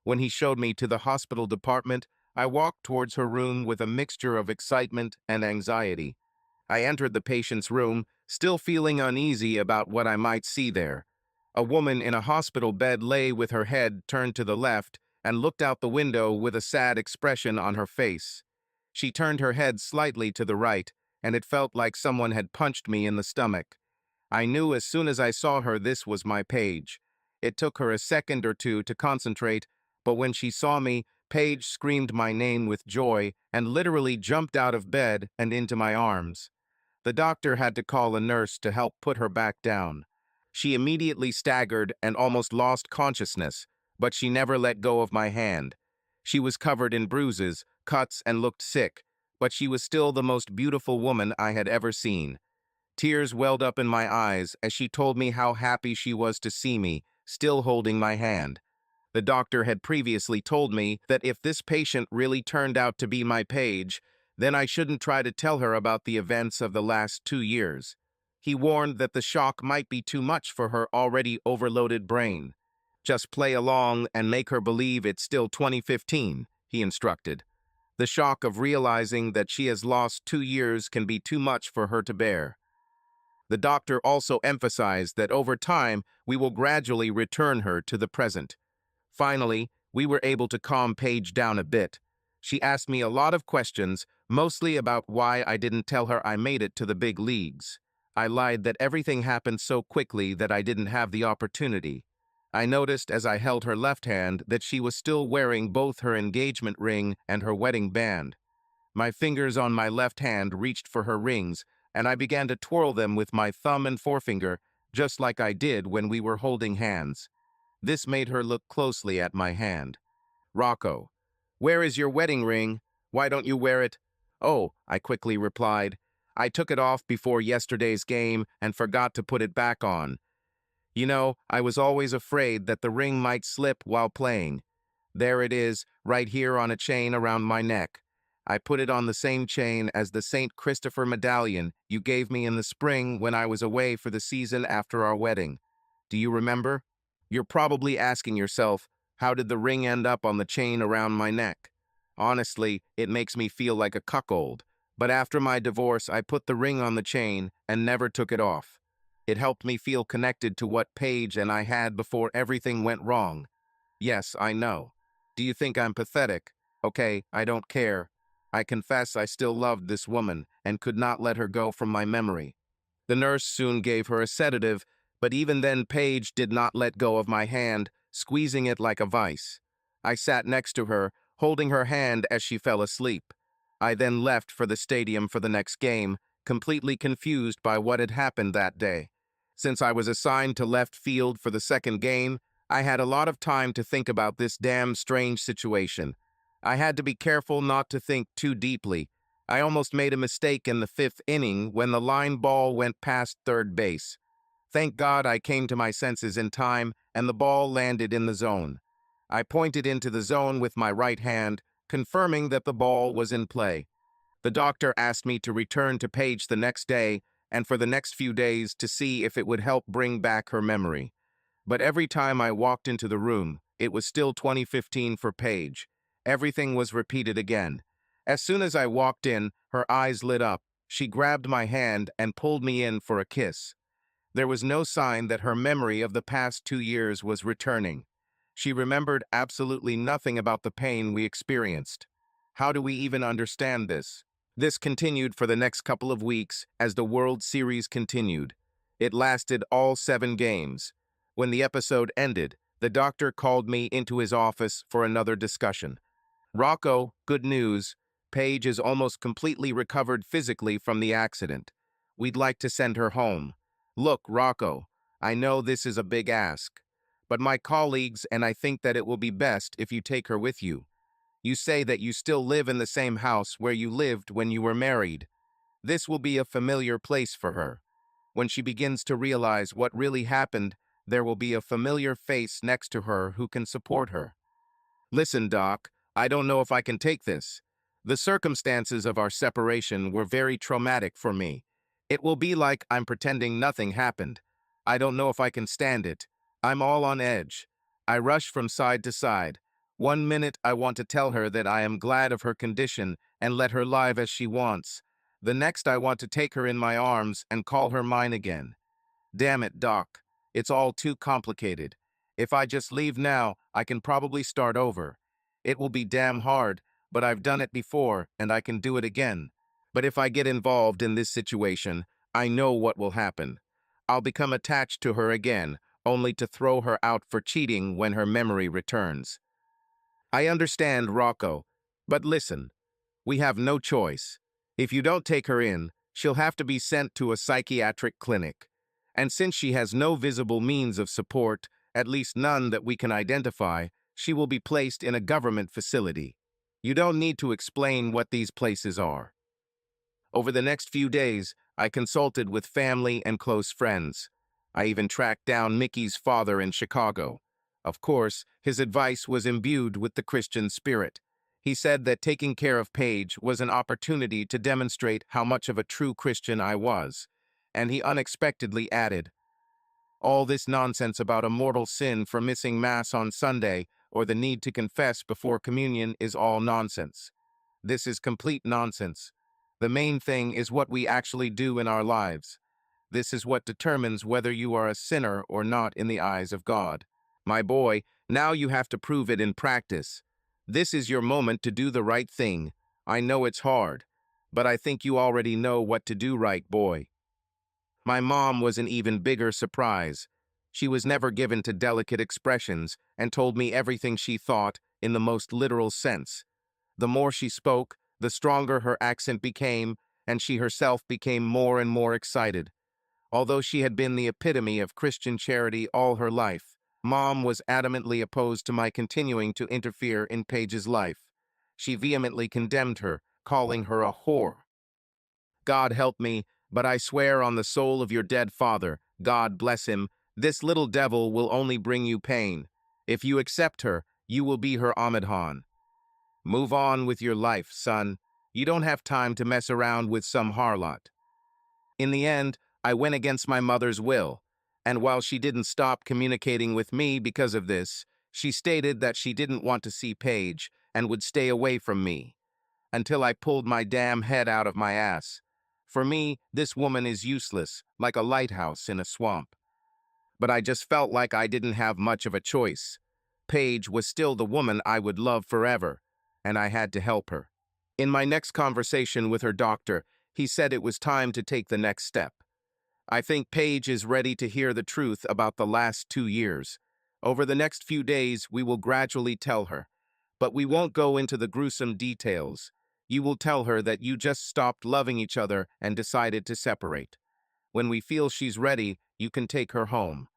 When he showed me to the hospital department, I walked towards her room with a mixture of excitement and anxiety. I entered the patient's room, still feeling uneasy about what I might see there. A woman in a hospital bed lay with her head turned to the left and looked out the window with a sad expression on her face. She turned her head slightly to the right, and it felt like someone had punched me in the stomach. I knew as soon as I saw her this was my Paige. It took her a second or two to concentrate, but when she saw me, Paige screamed my name with joy and literally jumped out of bed and into my arms. The doctor had to call a nurse to help put her back down. She immediately staggered and almost lost consciousness, but she never let go of my hand. She was covered in bruises, cuts, and looked sick, but she was still the most beautiful woman I had ever seen. Tears welled up in my eyes as she told me how happy she was to see me, still holding my hand. The doctor had previously told me that if this patient really turned out to be my Paige, then I shouldn't try to tell her about the events of the last 2 years. He warned that the shock might be too much for her already overloaded brain. Just play along and make her believe it's still 2015, he instructed. The shock of realizing that she has lost 2 years can be too much for her to bear. The doctor also emphasized that over time, we will gradually return her to the present. Finally, we were able to calm Paige down a bit. She asked me a lot of questions, mostly about why I didn't tell her I made it to the big leagues. I lied that everything happened so quickly that I didn't have the opportunity. I noticed as I held her left hand that she was still wearing both her engagement ring and her wedding band. My fingers on my left hand reached for her rings, and I began to twirl them with my thumb and forefinger, just like I did when we were holding hands. This made her look closely at my hand. "Rocco, where is your wedding ring? Why don't you wear it?" "Oh," I quickly replied. "I took it off before yesterday's game and forgot to put it back on. You know, I was always afraid that the ring might slip while playing. There it is, right here on a chain around my neck. I put it on the same chain as the St. Christopher medallion you gave me in the spring when I was away for the season after our wedding. Do you remember? You're probably asking yourself, how did the ring end up on the chain around my neck? Honestly, it makes me feel like a cuckold. But after my divorce, I put the ring on the chain and never took it off. It helped me feel connected to what Paige and I had before everything went wrong. Yes, I know. Do you think I'm pathetic? Okay, I don't care. I confess I still loved this woman and could not let her go from my memory. The nurse soon gave her a sedative, but even then Paige did not let go of my hand, squeezing it like a vice. I sat next to her, holding her hand as she fell asleep. I then left for the stadium for the next game, completely confused by what had happened that day. Since I was assigned to left field for the second game, I had a lot of time to think about this damn strange situation. I had to be careful not to think too deeply. I almost made a mistake in the fifth inning when the line ball went past third base. Thank God I came to my senses in time and the ball landed in the zone. I pointed into the zone with my right hand, confirming that the ball was in play. The doctor asked me to return to Paige the next day and for the next few days to see if it would help bring back her memory. But every time I walked into the room, it was still 2015 for Paige. Everything was repeated again. As soon as I walked in, her eyes lit up. She grabbed my hand and pulled me in for a kiss. There was no sign that her memory of the past 2 years was returning. She remembered absolutely nothing about the pain we experienced. How do we even understand this? This continued for the next couple of weeks as the World Series continued. It lasted all 7 games. When the episode ended, the doctor called me into his office for another discussion. Rocco, good news. Paige is almost completely recovered physically from the accident. We'd like to send her home. Look, Rocco, I know this is a big ask, but my colleagues and I think that it will be best if you take her with you. You say that you still live in the same house where you lived when you were married. This will be a familiar place for her. When she begins to realize what really happened, there will be a familiar face next to her who can support her. Listen, Doc, I don't know if I can take this. The circumstances of our separation were very traumatic for me. It will be like I'm pretending nothing happened. I don't know if I can stand it. I'm all on edge. I rush from side to side. One minute I want to tell her that I am glad of her condition and let her live as she wants. The next I want to take her in my arms and call her mine again. Damn it, Doc. It's all too complicated. If I just leave now, I can probably start over. It will be damn hard, but I've done it before and I can do it again. But if I get involved in this situation, I know what will happen. I'll become attached to her again, only to throw her out for cheating when her memory returns. I understand, Rocco, but listen, we have no choice. If you don't take her in, she'll have to be sent to a psychiatric clinic. And since she has no visible means of support, at least none that we can identify, she will be placed in a government facility. You don't need to explain what these places are. Over the next few days, I consulted with family and close friends. I even tracked down Mickey's father in Chicago. Of course, his advice was imbued with the Christian spirit. He said that taking care of Paige was an opportunity to demonstrate how much of a true Christian I was. And he unexpectedly added, all this nonsense about a mortal sin for missing Mass on Sunday or the need to confess before communion is all nonsense. This is complete nonsense. The main thing is what we actually do in our lives. This is what determines whether you are a sinner or not in the eyes of God. My boy, now you have to prove it in practice. This is your moment to do the right thing. I know it's hard, but I think you already know what to do, right, boy. My mom was an even bigger surprise. She was never given to delicate expressions and told me everything she thought in the most literal sense. The more she spoke, the stronger her accent became, and she herself became more and more excited. Although she had been the epitome of Christian charity all her life, Mom was adamantly opposed to my continuing to interfere in Paige's life. She vehemently condemned her, calling her a whore. God help me, but I swear on the soul of your dead father, God bless him, this little devil will only bring you pain. If you accept her, you will be her Ahmed Han. Move on with your life, son. You don't have time to mess around with some harlot. In the end, I went against my mother's will, and while she didn't stop communicating with me because of this, she stated that she didn't want to see Paige and would stay away from me until I pulled my damn head out of my ass. For me, this woman is useless, like a lighthouse in a swamp. But I just felt like I didn't have much of a choice. Paige was still the woman I would love forever, and I had to help her. In my next conversation with her doctor, he said it was time to take the next step. I think Paige is ready to hear the truth about the last 2 years. Over the next few days, we will gradually tell her. But we won't go into the gruesome details. You will tell her that you just stopped loving each other and decided to separate. When we feel she's ready, you can take her home.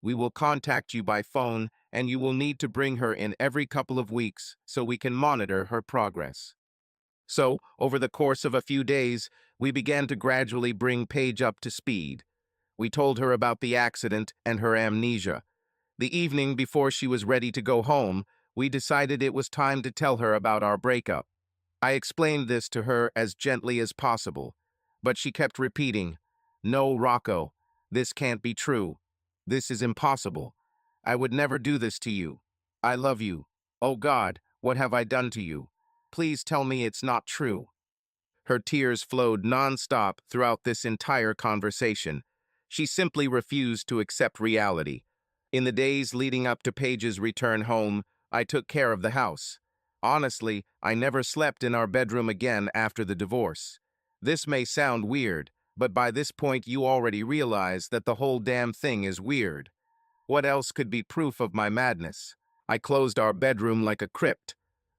We will contact you by phone, and you will need to bring her in every couple of weeks so we can monitor her progress. So, over the course of a few days, we began to gradually bring Paige up to speed. We told her about the accident and her amnesia. The evening before she was ready to go home, we decided it was time to tell her about our breakup. I explained this to her as gently as possible, but she kept repeating, "No, Rocco, this can't be true. This is impossible. I would never do this to you. I love you. Oh God, what have I done to you? Please tell me it's not true." Her tears flowed nonstop throughout this entire conversation. She simply refused to accept reality. In the days leading up to Paige's return home, I took care of the house. Honestly, I never slept in our bedroom again after the divorce. This may sound weird, but by this point you already realize that the whole damn thing is weird. What else could be proof of my madness? I closed our bedroom like a crypt.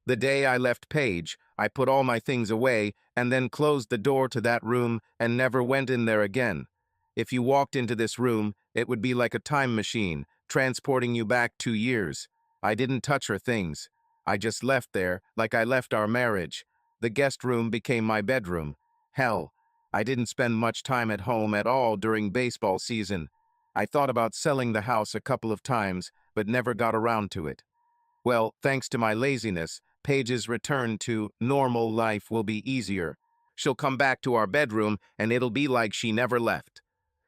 The day I left Paige, I put all my things away and then closed the door to that room and never went in there again. If you walked into this room, it would be like a time machine, transporting you back 2 years. I didn't touch her things. I just left there, like I left our marriage. The guest room became my bedroom. Hell, I didn't spend much time at home at all during baseball season. I thought about selling the house a couple of times, but never got around to it. Well, thanks to my laziness, Paige's return to normal life will be easier. She'll come back to our bedroom, and it'll be like she never left.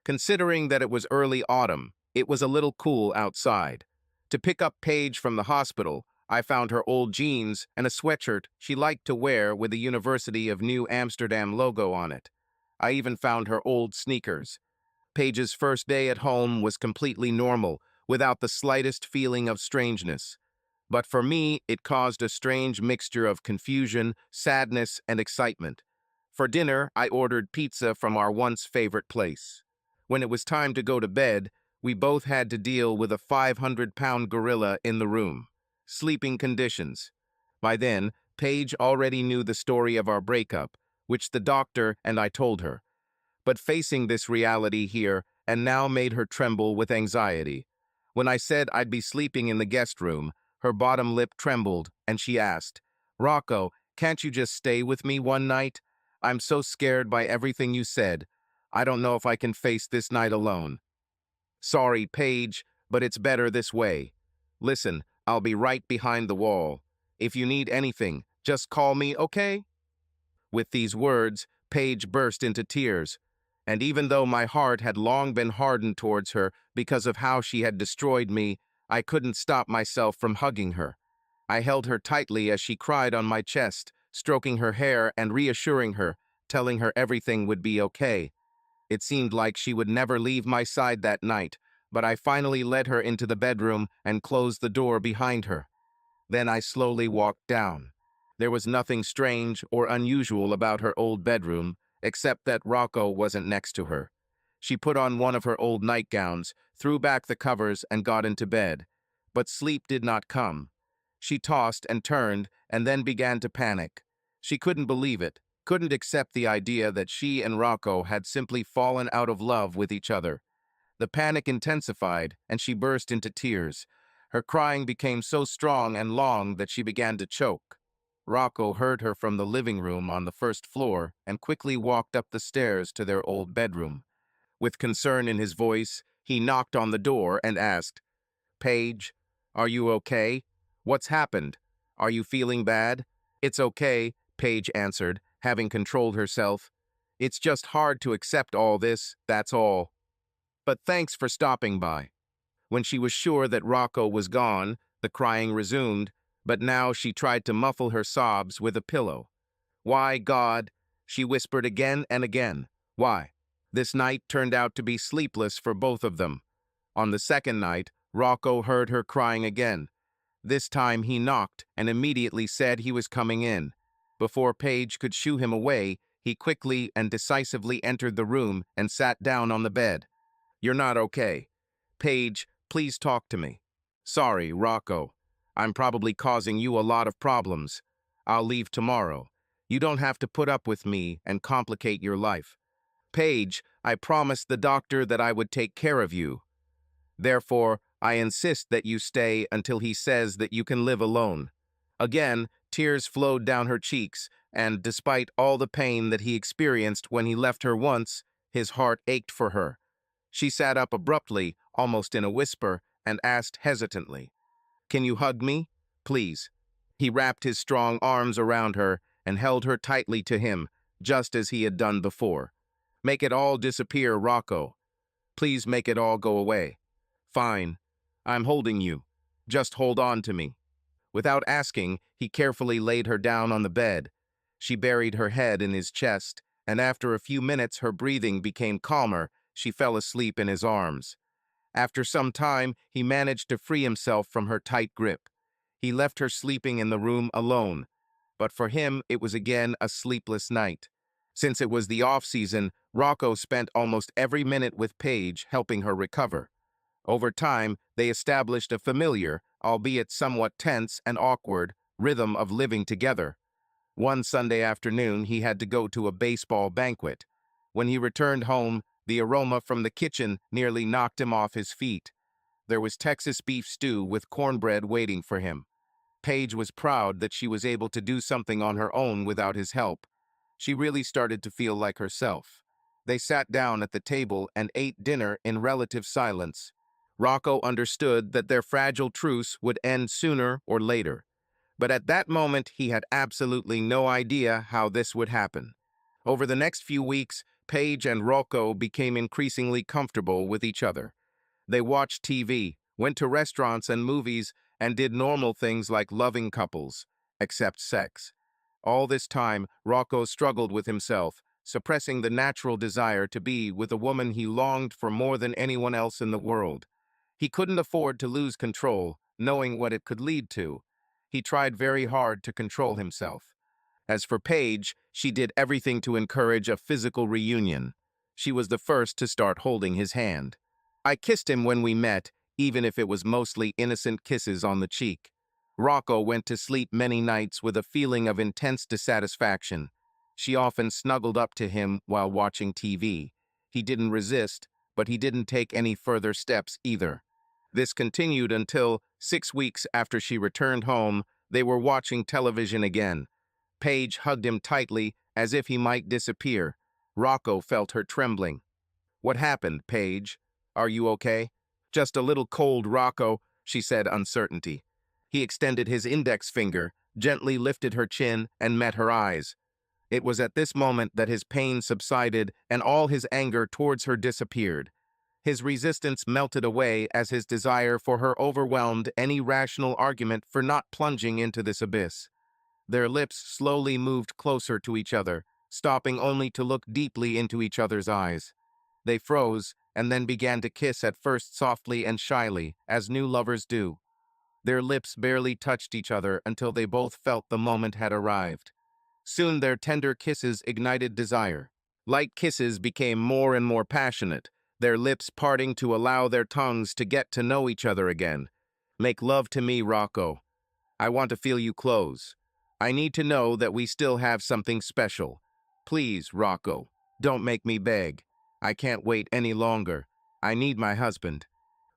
Considering that it was early autumn, it was a little cool outside. To pick up Paige from the hospital, I found her old jeans and a sweatshirt she liked to wear with the University of New Amsterdam logo on it. I even found her old sneakers. Paige's first day at home was completely normal, without the slightest feeling of strangeness. But for me, it caused a strange mixture of confusion, sadness, and excitement. For dinner, I ordered pizza from our once favorite place. When it was time to go to bed, we both had to deal with a 500-pound gorilla in the room. Sleeping conditions. By then, Paige already knew the story of our breakup, which the doctor and I told her. But facing this reality here and now made her tremble with anxiety. When I said I'd be sleeping in the guest room, her bottom lip trembled, and she asked, "Rocco, can't you just stay with me one night? I'm so scared by everything you said. I don't know if I can face this night alone." "Sorry, Paige, but it's better this way. Listen, I'll be right behind the wall. If you need anything, just call me, okay?" With these words, Paige burst into tears, and even though my heart had long been hardened towards her because of how she had destroyed me, I couldn't stop myself from hugging her. I held her tightly as she cried on my chest, stroking her hair and reassuring her, telling her everything would be okay. It seemed like she would never leave my side that night, but I finally led her into the bedroom and closed the door behind her. Then I slowly walked down. There was nothing strange or unusual about her old bedroom, except that Rocco wasn't next to her. She put on one of her old nightgowns, threw back the covers, and got into bed. But sleep did not come. She tossed and turned, and then began to panic. She couldn't believe it, couldn't accept the idea that she and Rocco had simply fallen out of love with each other. The panic intensified, and she burst into tears. Her crying became so strong and long that she began to choke. Rocco heard her from the living room on the first floor and quickly walked up the stairs to their old bedroom. With concern in his voice, he knocked on the door and asked, "Paige, are you okay? What's happened? Are you feeling bad?" "It's okay," Paige answered, having controlled herself. It's just hard to accept all this, that's all. But thanks for stopping by. When she was sure that Rocco was gone, the crying resumed, but now she tried to muffle her sobs with a pillow. Why, God? She whispered again and again. Why? This night turned out to be sleepless for both of them. On the second night, Rocco heard her crying again. This time he knocked and immediately said he was coming in. Before Paige could shoo him away, he quickly and decisively entered the room and sat down on the bed. You're not okay. Paige, please talk to me. Sorry, Rocco. I'm probably causing you a lot of problems. I'll leave tomorrow. You don't have to put up with me and complicate your life. Paige, I promised the doctor that I would take care of you. Therefore, I insist that you stay until he says that you can live alone. Again, tears flowed down her cheeks, and despite all the pain that he experienced when he left her once, his heart ached for her. She sat up abruptly, almost in a whisper, and asked hesitantly, "Can you hug me? Please." He wrapped his strong arms around her and held her tightly to him, just as he had done before. Make it all disappear, Rocco. Please make it all go away. Fine. I'm holding you. Just hold on to me. Without asking, he carefully laid her down on the bed. She buried her head in his chest, and after a few minutes her breathing became calmer. She fell asleep in his arms. After some time, he managed to free himself from her tight grip. He left her sleeping in the room alone. But for him, it was again a sleepless night. Since it was the off-season, Rocco spent almost every minute with Paige, helping her recover. Over time, they established a familiar, albeit somewhat tense and awkward, rhythm of living together. One Sunday afternoon, he had to go to a baseball banquet. When he returned home, the aroma from the kitchen nearly knocked him off his feet. There was Texas beef stew with cornbread waiting for him. Paige was proud that she was able to do something on her own without his help. She really started to feel like herself. They sat down at the table and ate dinner in relative silence. Rocco understood that their fragile truce would end sooner or later. But at that moment, he had absolutely no idea how this would happen. Over the next few weeks, Paige and Rocco became increasingly comfortable with each other. They watched TV, went to restaurants and movies, and did normal things like loving couples, except sex. All this time, Rocco struggled with himself, suppressing the natural desire to be with a woman he longed for more than anyone else in the world. He couldn't afford to lose control, knowing what it could lead to. He tried very hard to control himself. As for Paige, she did everything to encourage a physical reunion. She was the first to start holding his hand. I kissed him when we met, even if it was mostly innocent kisses on the cheek. Rocco went to sleep many nights with a feeling of intense dissatisfaction. She often snuggled up to him while watching TV. He didn't resist, but he didn't take any further steps either. This continued until, 6 weeks after she returned home, they were watching television again. Paige hugged him tightly, as if he might disappear. Rocco felt her trembling. What happened, Paige? Are you okay? Just a little cold, Rocco, she said, uncertainty. He extended his index finger, gently lifted her chin, and met her eyes. It was at this moment that his pain subsided and all his anger towards her disappeared. His resistance melted away as his desire for her overwhelmed any rational argument for not plunging into this abyss. Their lips slowly moved closer to each other, stopping only to look deeply into each other's eyes. They froze and then began to kiss, at first softly and shyly, as new lovers do. Their lips barely touched each other until they both felt the moment had arrived. Soon their tender kisses ignited desire. Light kisses became more and more passionate, their lips parting to allow their tongues to get to know each other again. Make love to me, Rocco. I want to feel you close. I need to know that we still have something special. Please, Rocco, don't make me beg. I can't wait any longer. I need my husband.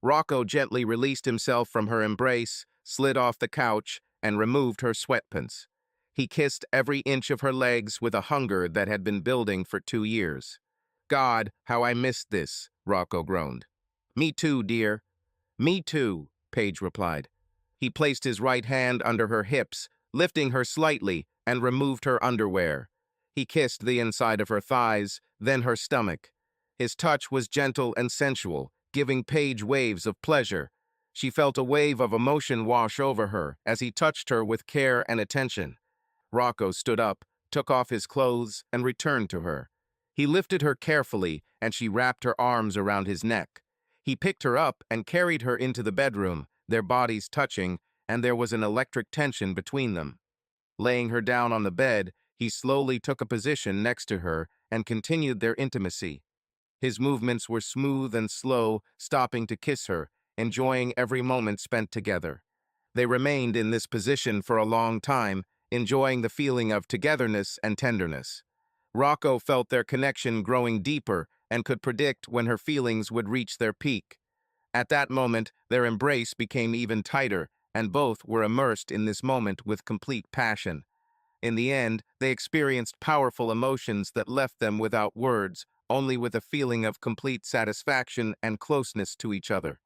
Rocco gently released himself from her embrace, slid off the couch, and removed her sweatpants. He kissed every inch of her legs with a hunger that had been building for 2 years. God, how I missed this, Rocco groaned. Me too, dear. Me too, Paige replied. He placed his right hand under her hips, lifting her slightly, and removed her underwear. He kissed the inside of her thighs, then her stomach. His touch was gentle and sensual, giving Paige waves of pleasure. She felt a wave of emotion wash over her as he touched her with care and attention. Rocco stood up, took off his clothes, and returned to her. He lifted her carefully, and she wrapped her arms around his neck. He picked her up and carried her into the bedroom, their bodies touching, and there was an electric tension between them. Laying her down on the bed, he slowly took a position next to her and continued their intimacy. His movements were smooth and slow, stopping to kiss her, enjoying every moment spent together. They remained in this position for a long time, enjoying the feeling of togetherness and tenderness. Rocco felt their connection growing deeper and could predict when her feelings would reach their peak. At that moment, their embrace became even tighter, and both were immersed in this moment with complete passion. In the end, they experienced powerful emotions that left them without words, only with a feeling of complete satisfaction and closeness to each other.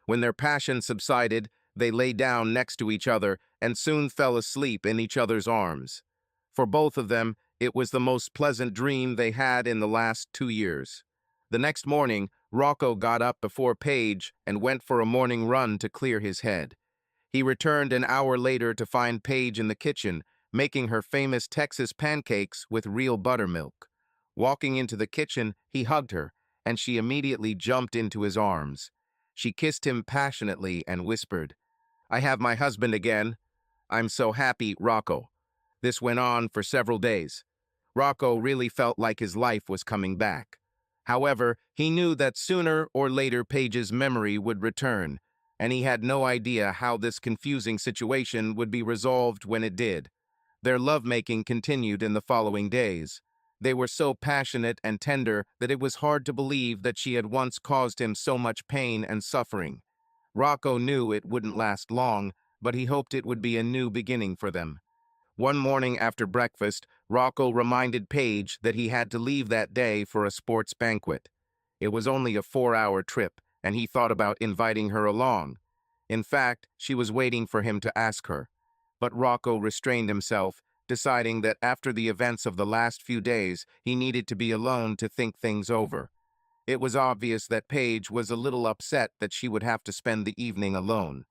When their passion subsided, they lay down next to each other and soon fell asleep in each other's arms. For both of them, it was the most pleasant dream they had in the last 2 years. The next morning, Rocco got up before Paige and went for a morning run to clear his head. He returned an hour later to find Paige in the kitchen, making her famous Texas pancakes with real buttermilk. Walking into the kitchen, he hugged her, and she immediately jumped into his arms. She kissed him passionately and whispered, "I have my husband again. I'm so happy, Rocco." This went on for several days. Rocco really felt like his life was coming back. However, he knew that sooner or later Paige's memory would return, and he had no idea how this confusing situation would be resolved when it did. Their lovemaking continued in the following days. They were so passionate and tender that it was hard to believe that she had once caused him so much pain and suffering. Rocco knew it wouldn't last long, but he hoped it would be a new beginning for them. One morning after breakfast, Rocco reminded Paige that he had to leave that day for a sports banquet. It was only a 4-hour trip, and he thought about inviting her along. In fact, she was waiting for him to ask her. But Rocco restrained himself, deciding that after the events of the last few days, he needed to be alone to think things over. It was obvious that Paige was a little upset that she would have to spend the evening alone.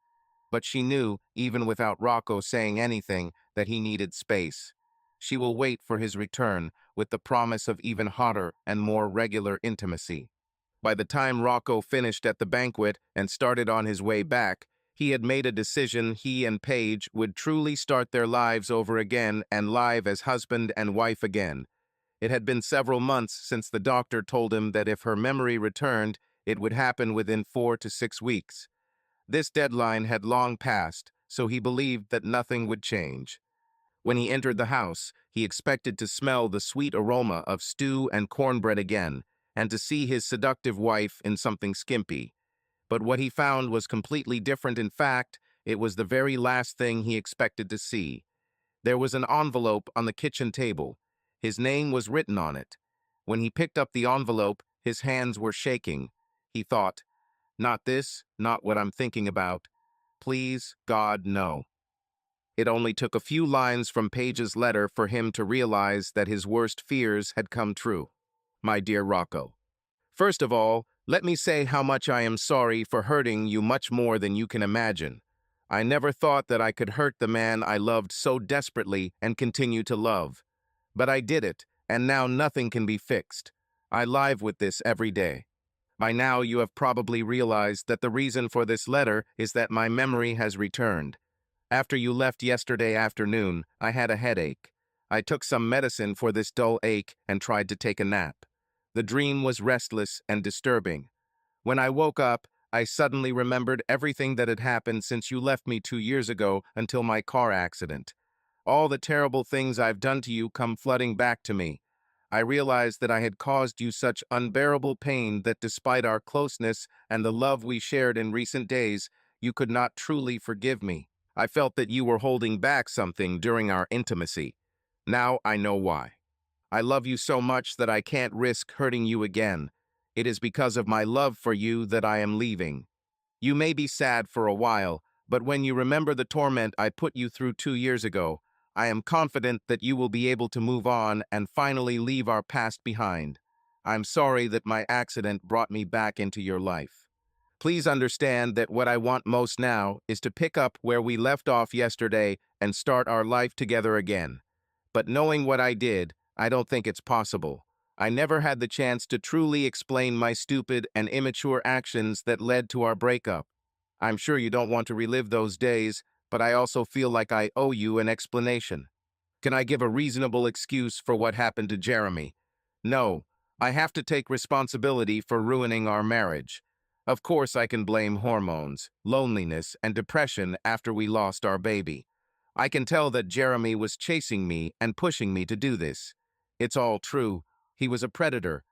But she knew, even without Rocco saying anything, that he needed space. She will wait for his return, with the promise of even hotter and more regular intimacy. By the time Rocco finished at the banquet and started on his way back, he had made a decision he and Paige would truly start their lives over again and live as husband and wife again. It had been several months since the doctor told him that if her memory returned, it would happen within 4 to 6 weeks. This deadline had long passed, so he believed that nothing would change. When he entered the house, he expected to smell the sweet aroma of stew and cornbread again, and to see his seductive wife in something skimpy. But what he found was completely different. In fact, it was the very last thing he expected to see. There was an envelope on the kitchen table. His name was written on it. When he picked up the envelope, his hands were shaking. He thought, "Not this, not what I'm thinking about. Please, God, no." It only took a few lines from Paige's letter for him to realize that his worst fears had come true. My dear Rocco, first of all, let me say how much I am sorry for hurting you much more than you can imagine. I never thought that I could hurt the man I loved so desperately and continue to love. But I did it, and now nothing can be fixed. I live with this every day. By now you have probably realized that the reason for this letter is that my memory has returned. After you left yesterday afternoon, I had a headache. I took some medicine for this dull ache and tried to take a nap. The dream was restless and disturbing. When I woke up, I suddenly remembered everything that had happened since you left me 2 years ago until my car accident. All the terrible things I've done to you come flooding back to me. I realized that I had caused you such unbearable pain that despite our closeness and the love we shared in recent days, you could not truly forgive me. I felt that you were holding back something during our intimacy. Now I know why. I love you so much that I can't risk hurting you again. It is because of my love for you that I am leaving. You may be sad for a while, but when you remember the torment I put you through 2 years ago, I am confident that you will be able to move on and finally leave our past behind. I'm sorry that my accident brought me back into your life. Please understand that what I want most now is to pick up where we left off yesterday and start our life together again. But knowing what I did, I don't think it's possible. I never had the chance to truly explain my stupid and immature actions that led to our breakup. I'm sure you don't want to relive those days, but I also feel like I owe you an explanation. Can I give a reasonable excuse for what happened to Jeremy? No, I have to take responsibility for ruining our marriage. Of course, I can blame hormones, loneliness, and depression after we lost our baby. I can tell that Jeremy was chasing me and pushing me to do this. It's all true. He was a predator.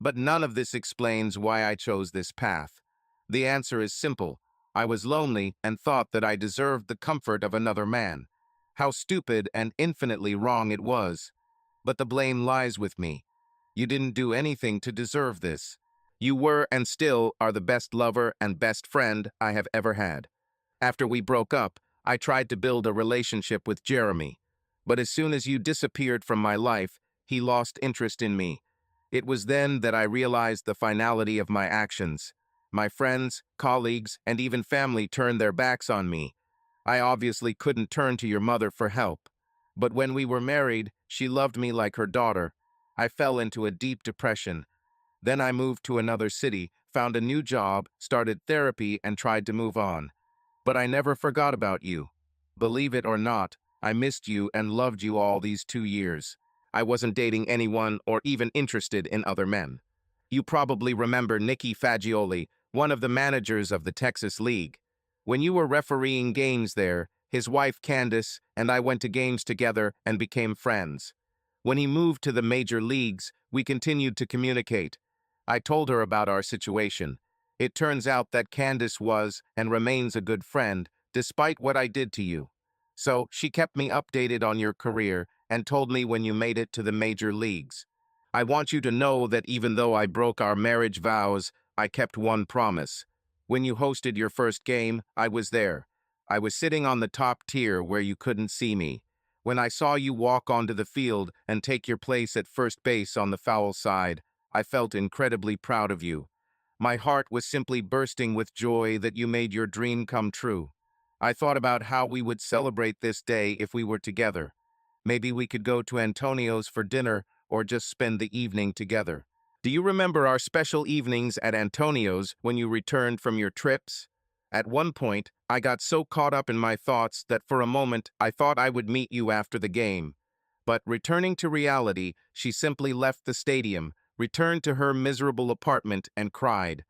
But none of this explains why I chose this path. The answer is simple. I was lonely and thought that I deserved the comfort of another man. How stupid and infinitely wrong it was. But the blame lies with me. You didn't do anything to deserve this. You were and still are the best lover and best friend I have ever had. After we broke up, I tried to build a relationship with Jeremy. But as soon as you disappeared from my life, he lost interest in me. It was then that I realized the finality of my actions. My friends, colleagues, and even family turned their backs on me. I obviously couldn't turn to your mother for help. But when we were married, she loved me like her daughter. I fell into a deep depression. Then I moved to another city, found a new job, started therapy, and tried to move on. But I never forgot about you. Believe it or not, I missed you and loved you all these 2 years. I wasn't dating anyone or even interested in other men. You probably remember Nicky Fagioli, one of the managers of the Texas League. When you were refereeing games there, his wife Candace and I went to games together and became friends. When he moved to the major leagues, we continued to communicate. I told her about our situation. It turns out that Candace was and remains a good friend, despite what I did to you. So she kept me updated on your career and told me when you made it to the major leagues. I want you to know that even though I broke our marriage vows, I kept one promise. When you hosted your first game, I was there. I was sitting on the top tier where you couldn't see me. When I saw you walk onto the field and take your place at first base on the foul side, I felt incredibly proud of you. My heart was simply bursting with joy that you made your dream come true. I thought about how we would celebrate this day if we were together. Maybe we could go to Antonio's for dinner or just spend the evening together. Do you remember our special evenings at Antonio's when you returned from your trips? At one point, I got so caught up in my thoughts that for a moment I thought I would meet you after the game. But returning to reality, she simply left the stadium, returned to her miserable apartment, and cried.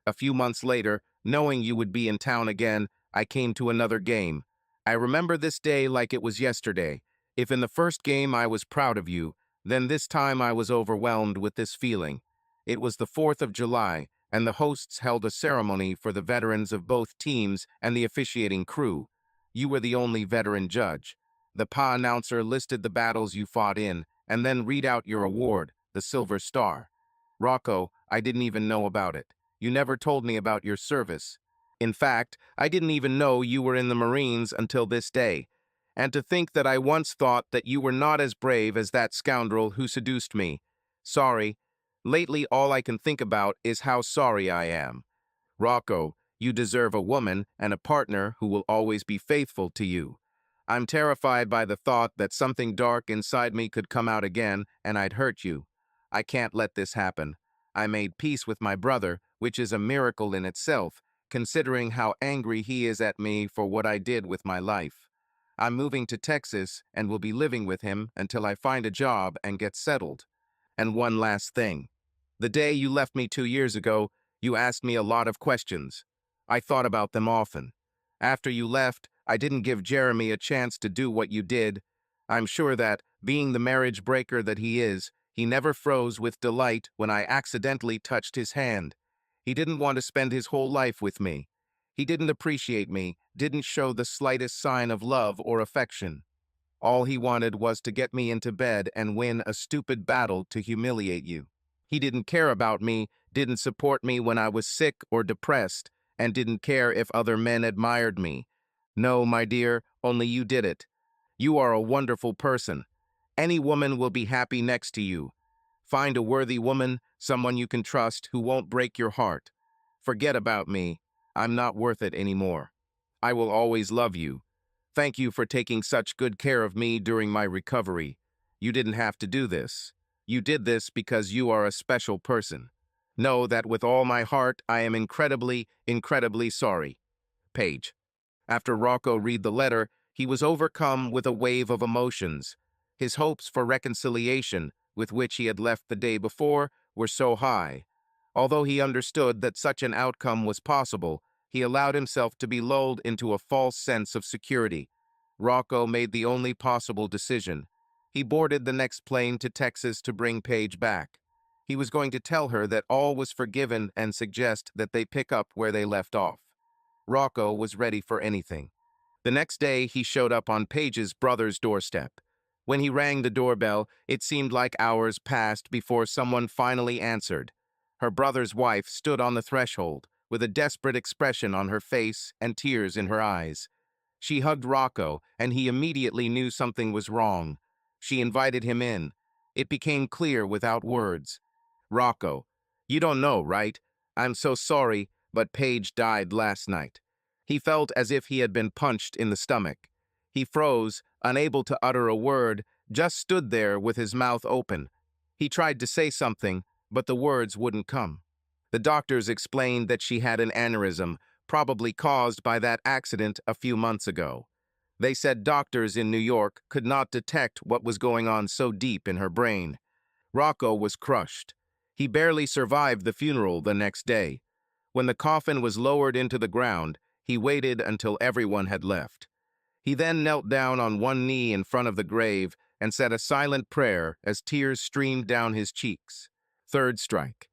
A few months later, knowing you would be in town again, I came to another game. I remember this day like it was yesterday. If in the first game I was proud of you, then this time I was overwhelmed with this feeling. It was the 4th of July, and the hosts held a ceremony for the veterans of both teams and the officiating crew. You were the only veteran judge. The PA announcer listed the battles you fought in, and then read out your award, the Silver Star. Rocco, I didn't even know about it. You never told me about your service. In fact, I didn't even know you were in the Marines until this day. And to think that I once thought that you were not as brave as that scoundrel who seduced me. Sorry. Lately, all I can think about is how sorry I am. Rocco, you deserve a woman and a partner who will always be faithful to you. I'm terrified by the thought that something dark inside me could come out again and I'd hurt you. I can't let this happen. I made peace with my brother, which is a miracle in itself, considering how angry he is at me for what I did with my life. I'm moving to Texas and will be living with him until I find a job and get settled. And one last thing. The day you left me 2 years ago, you asked me a lot of questions. I thought about them often. After you left, I didn't give Jeremy a chance to do what you did. I'm sure that, being the marriage breaker that he is, he never froze with delight when I accidentally touched his hand. He didn't want to spend his whole life with me. He didn't appreciate me, didn't show the slightest sign of love or affection. All he wanted was to get me into bed and win a stupid battle to humiliate you. He didn't care about me, didn't support me when I was sick or depressed, and didn't care if other men admired me. No, my dear, only you did it. You are a wonderful person. Any woman will be happy next to you. Find a worthy woman, someone you can trust who won't break your heart. Forget about me. I'm not worth it anymore. I will always love you. Thank you for taking such good care of me during my recovery. You didn't have to do this. You did this because you are a special person. Know that with all my heart, I am incredibly, incredibly sorry. Paige. After Rocco read the letter, he was overcome with a wave of emotions. His hopes for reconciliation, with which he had left the day before, were so high. Although he understood that such an outcome was possible, he allowed himself to be lulled into a false sense of security. Rocco made the only possible decision. He boarded the next plane to Texas to bring Paige back. He was going to tell her that all was forgiven and suggest that they pick up where they left off. Rocco was ready for anything. The next day, he showed up on Paige's brother's doorstep. When he rang the doorbell, it seemed like hours passed before someone finally answered. Her brother's wife stood on the threshold, with a desperate expression on her face and tears in her eyes. She hugged Rocco, and he immediately knew something was wrong. She invited him in. It became clear without words. Rocco, you don't know, right? I'm so sorry, but Paige died last night. He felt as if he had been punched in the stomach. He froze, unable to utter a word, just stood there with his mouth open. He tried to say something, but the words wouldn't come. The doctors explained that she had an aneurysm, probably caused by that accident a few months ago. They said doctors in New York could not detect what was going on so deep in her brain. Rocco was crushed. He barely survived the funeral the next day. When the coffin was lowered into the ground, he waited until everyone had left. He then knelt down on one knee in front of the grave and said a silent prayer as tears streamed down his cheeks. Third strike.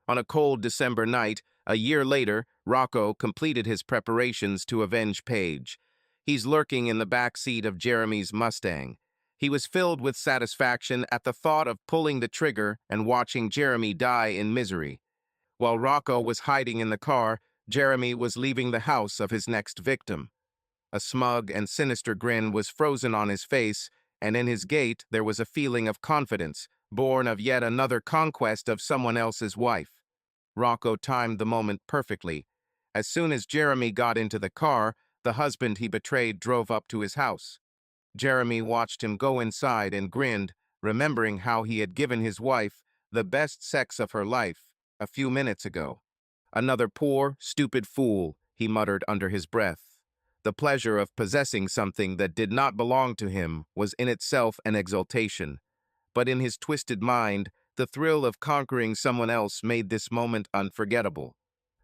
On a cold December night, a year later, Rocco completed his preparations to avenge Paige. He's lurking in the back seat of Jeremy's Mustang. He was filled with satisfaction at the thought of pulling the trigger and watching Jeremy die in misery. While Rocco was hiding in the car, Jeremy was leaving the house of his next victim. A smug and sinister grin was frozen on his face, and in his gait there was a feeling of confidence, born of yet another conquest of someone else's wife. Rocco timed the moment perfectly. As soon as Jeremy got into the car, the husband he betrayed drove up to his house. Jeremy watched him go inside and grinned, remembering how he had given his wife the best sex of her life a few minutes ago. Another poor, stupid fool, he muttered under his breath. The pleasure of possessing something that did not belong to him was in itself an exaltation. But in his twisted mind, the thrill of conquering someone else made this moment unforgettable.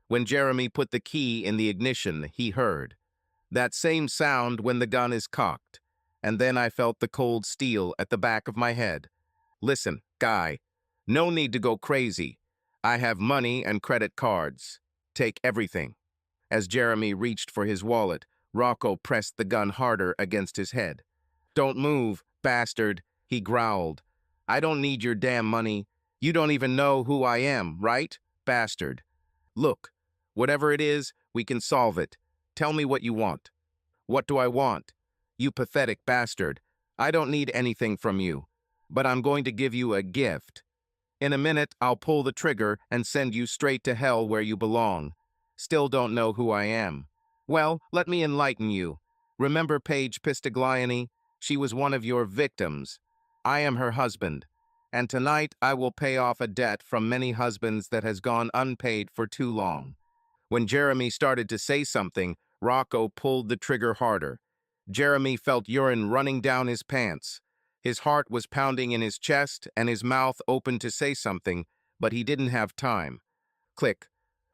When Jeremy put the key in the ignition, he heard that same sound when the gun is cocked, and then I felt the cold steel at the back of my head. Listen, guy, no need to go crazy. I have money and credit cards. Take everything. As Jeremy reached for his wallet, Rocco pressed the gun harder against his head. Don't move, bastard, he growled. I don't need your damn money. You don't even know who I am, right, bastard? Look, whatever it is, we can solve it. Tell me what you want. What do I want? You pathetic bastard. I don't need anything from you, but I'm going to give you a gift. In a minute, I'll pull the trigger and send you straight to hell where you belong. Still don't know who I am. Well, let me enlighten you. Remember Paige Pistagliani? She was one of your victims. I am her husband, and tonight I will pay off a debt from many husbands that has gone unpaid for too long. When Jeremy started to say something, Rocco pulled the trigger harder. Jeremy felt urine running down his pants. His heart was pounding in his chest and his mouth opened to say something, but he didn't have time. Click.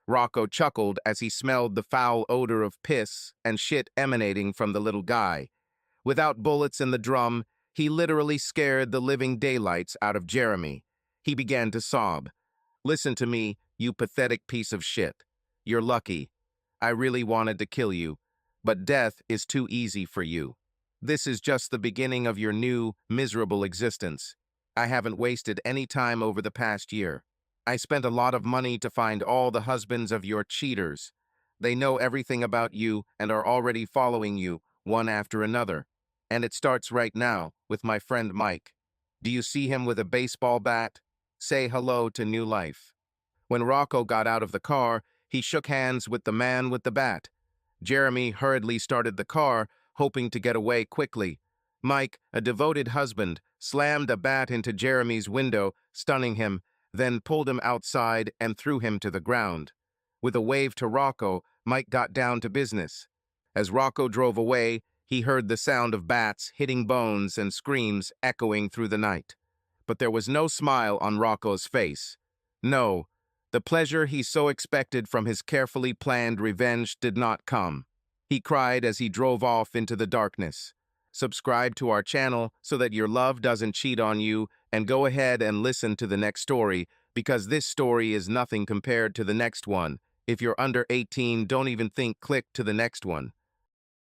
Rocco chuckled as he smelled the foul odor of piss and shit emanating from the little guy. Without bullets in the drum, he literally scared the living daylights out of Jeremy. He began to sob. Listen to me, you pathetic piece of shit. You're lucky. I really wanted to kill you, but death is too easy for you. This is just the beginning of your new, miserable existence. I haven't wasted any time over the past year. I spent a lot of money to find all the husbands of your cheaters. They know everything about you and are already following you, one after another. And it starts right now with my friend Mike. Do you see him with a baseball bat? Say hello to new life. When Rocco got out of the car, he shook hands with the man with the bat. Jeremy hurriedly started the car, hoping to get away quickly. Mike, a devoted husband, slammed a bat into Jeremy's window, stunning him, then pulled him outside and threw him to the ground. With a wave to Rocco, Mike got down to business. As Rocco drove away, he heard the sound of bats hitting bones and screams echoing through the night. But there was no smile on Rocco's face. No, the pleasure he so expected from his carefully planned revenge did not come. He cried as he drove off into the darkness. Subscribe to our channel so that your love doesn't cheat on you, and go ahead and listen to the next story, because this story is nothing compared to the next one. If you're under 18, don't even think click to the next one.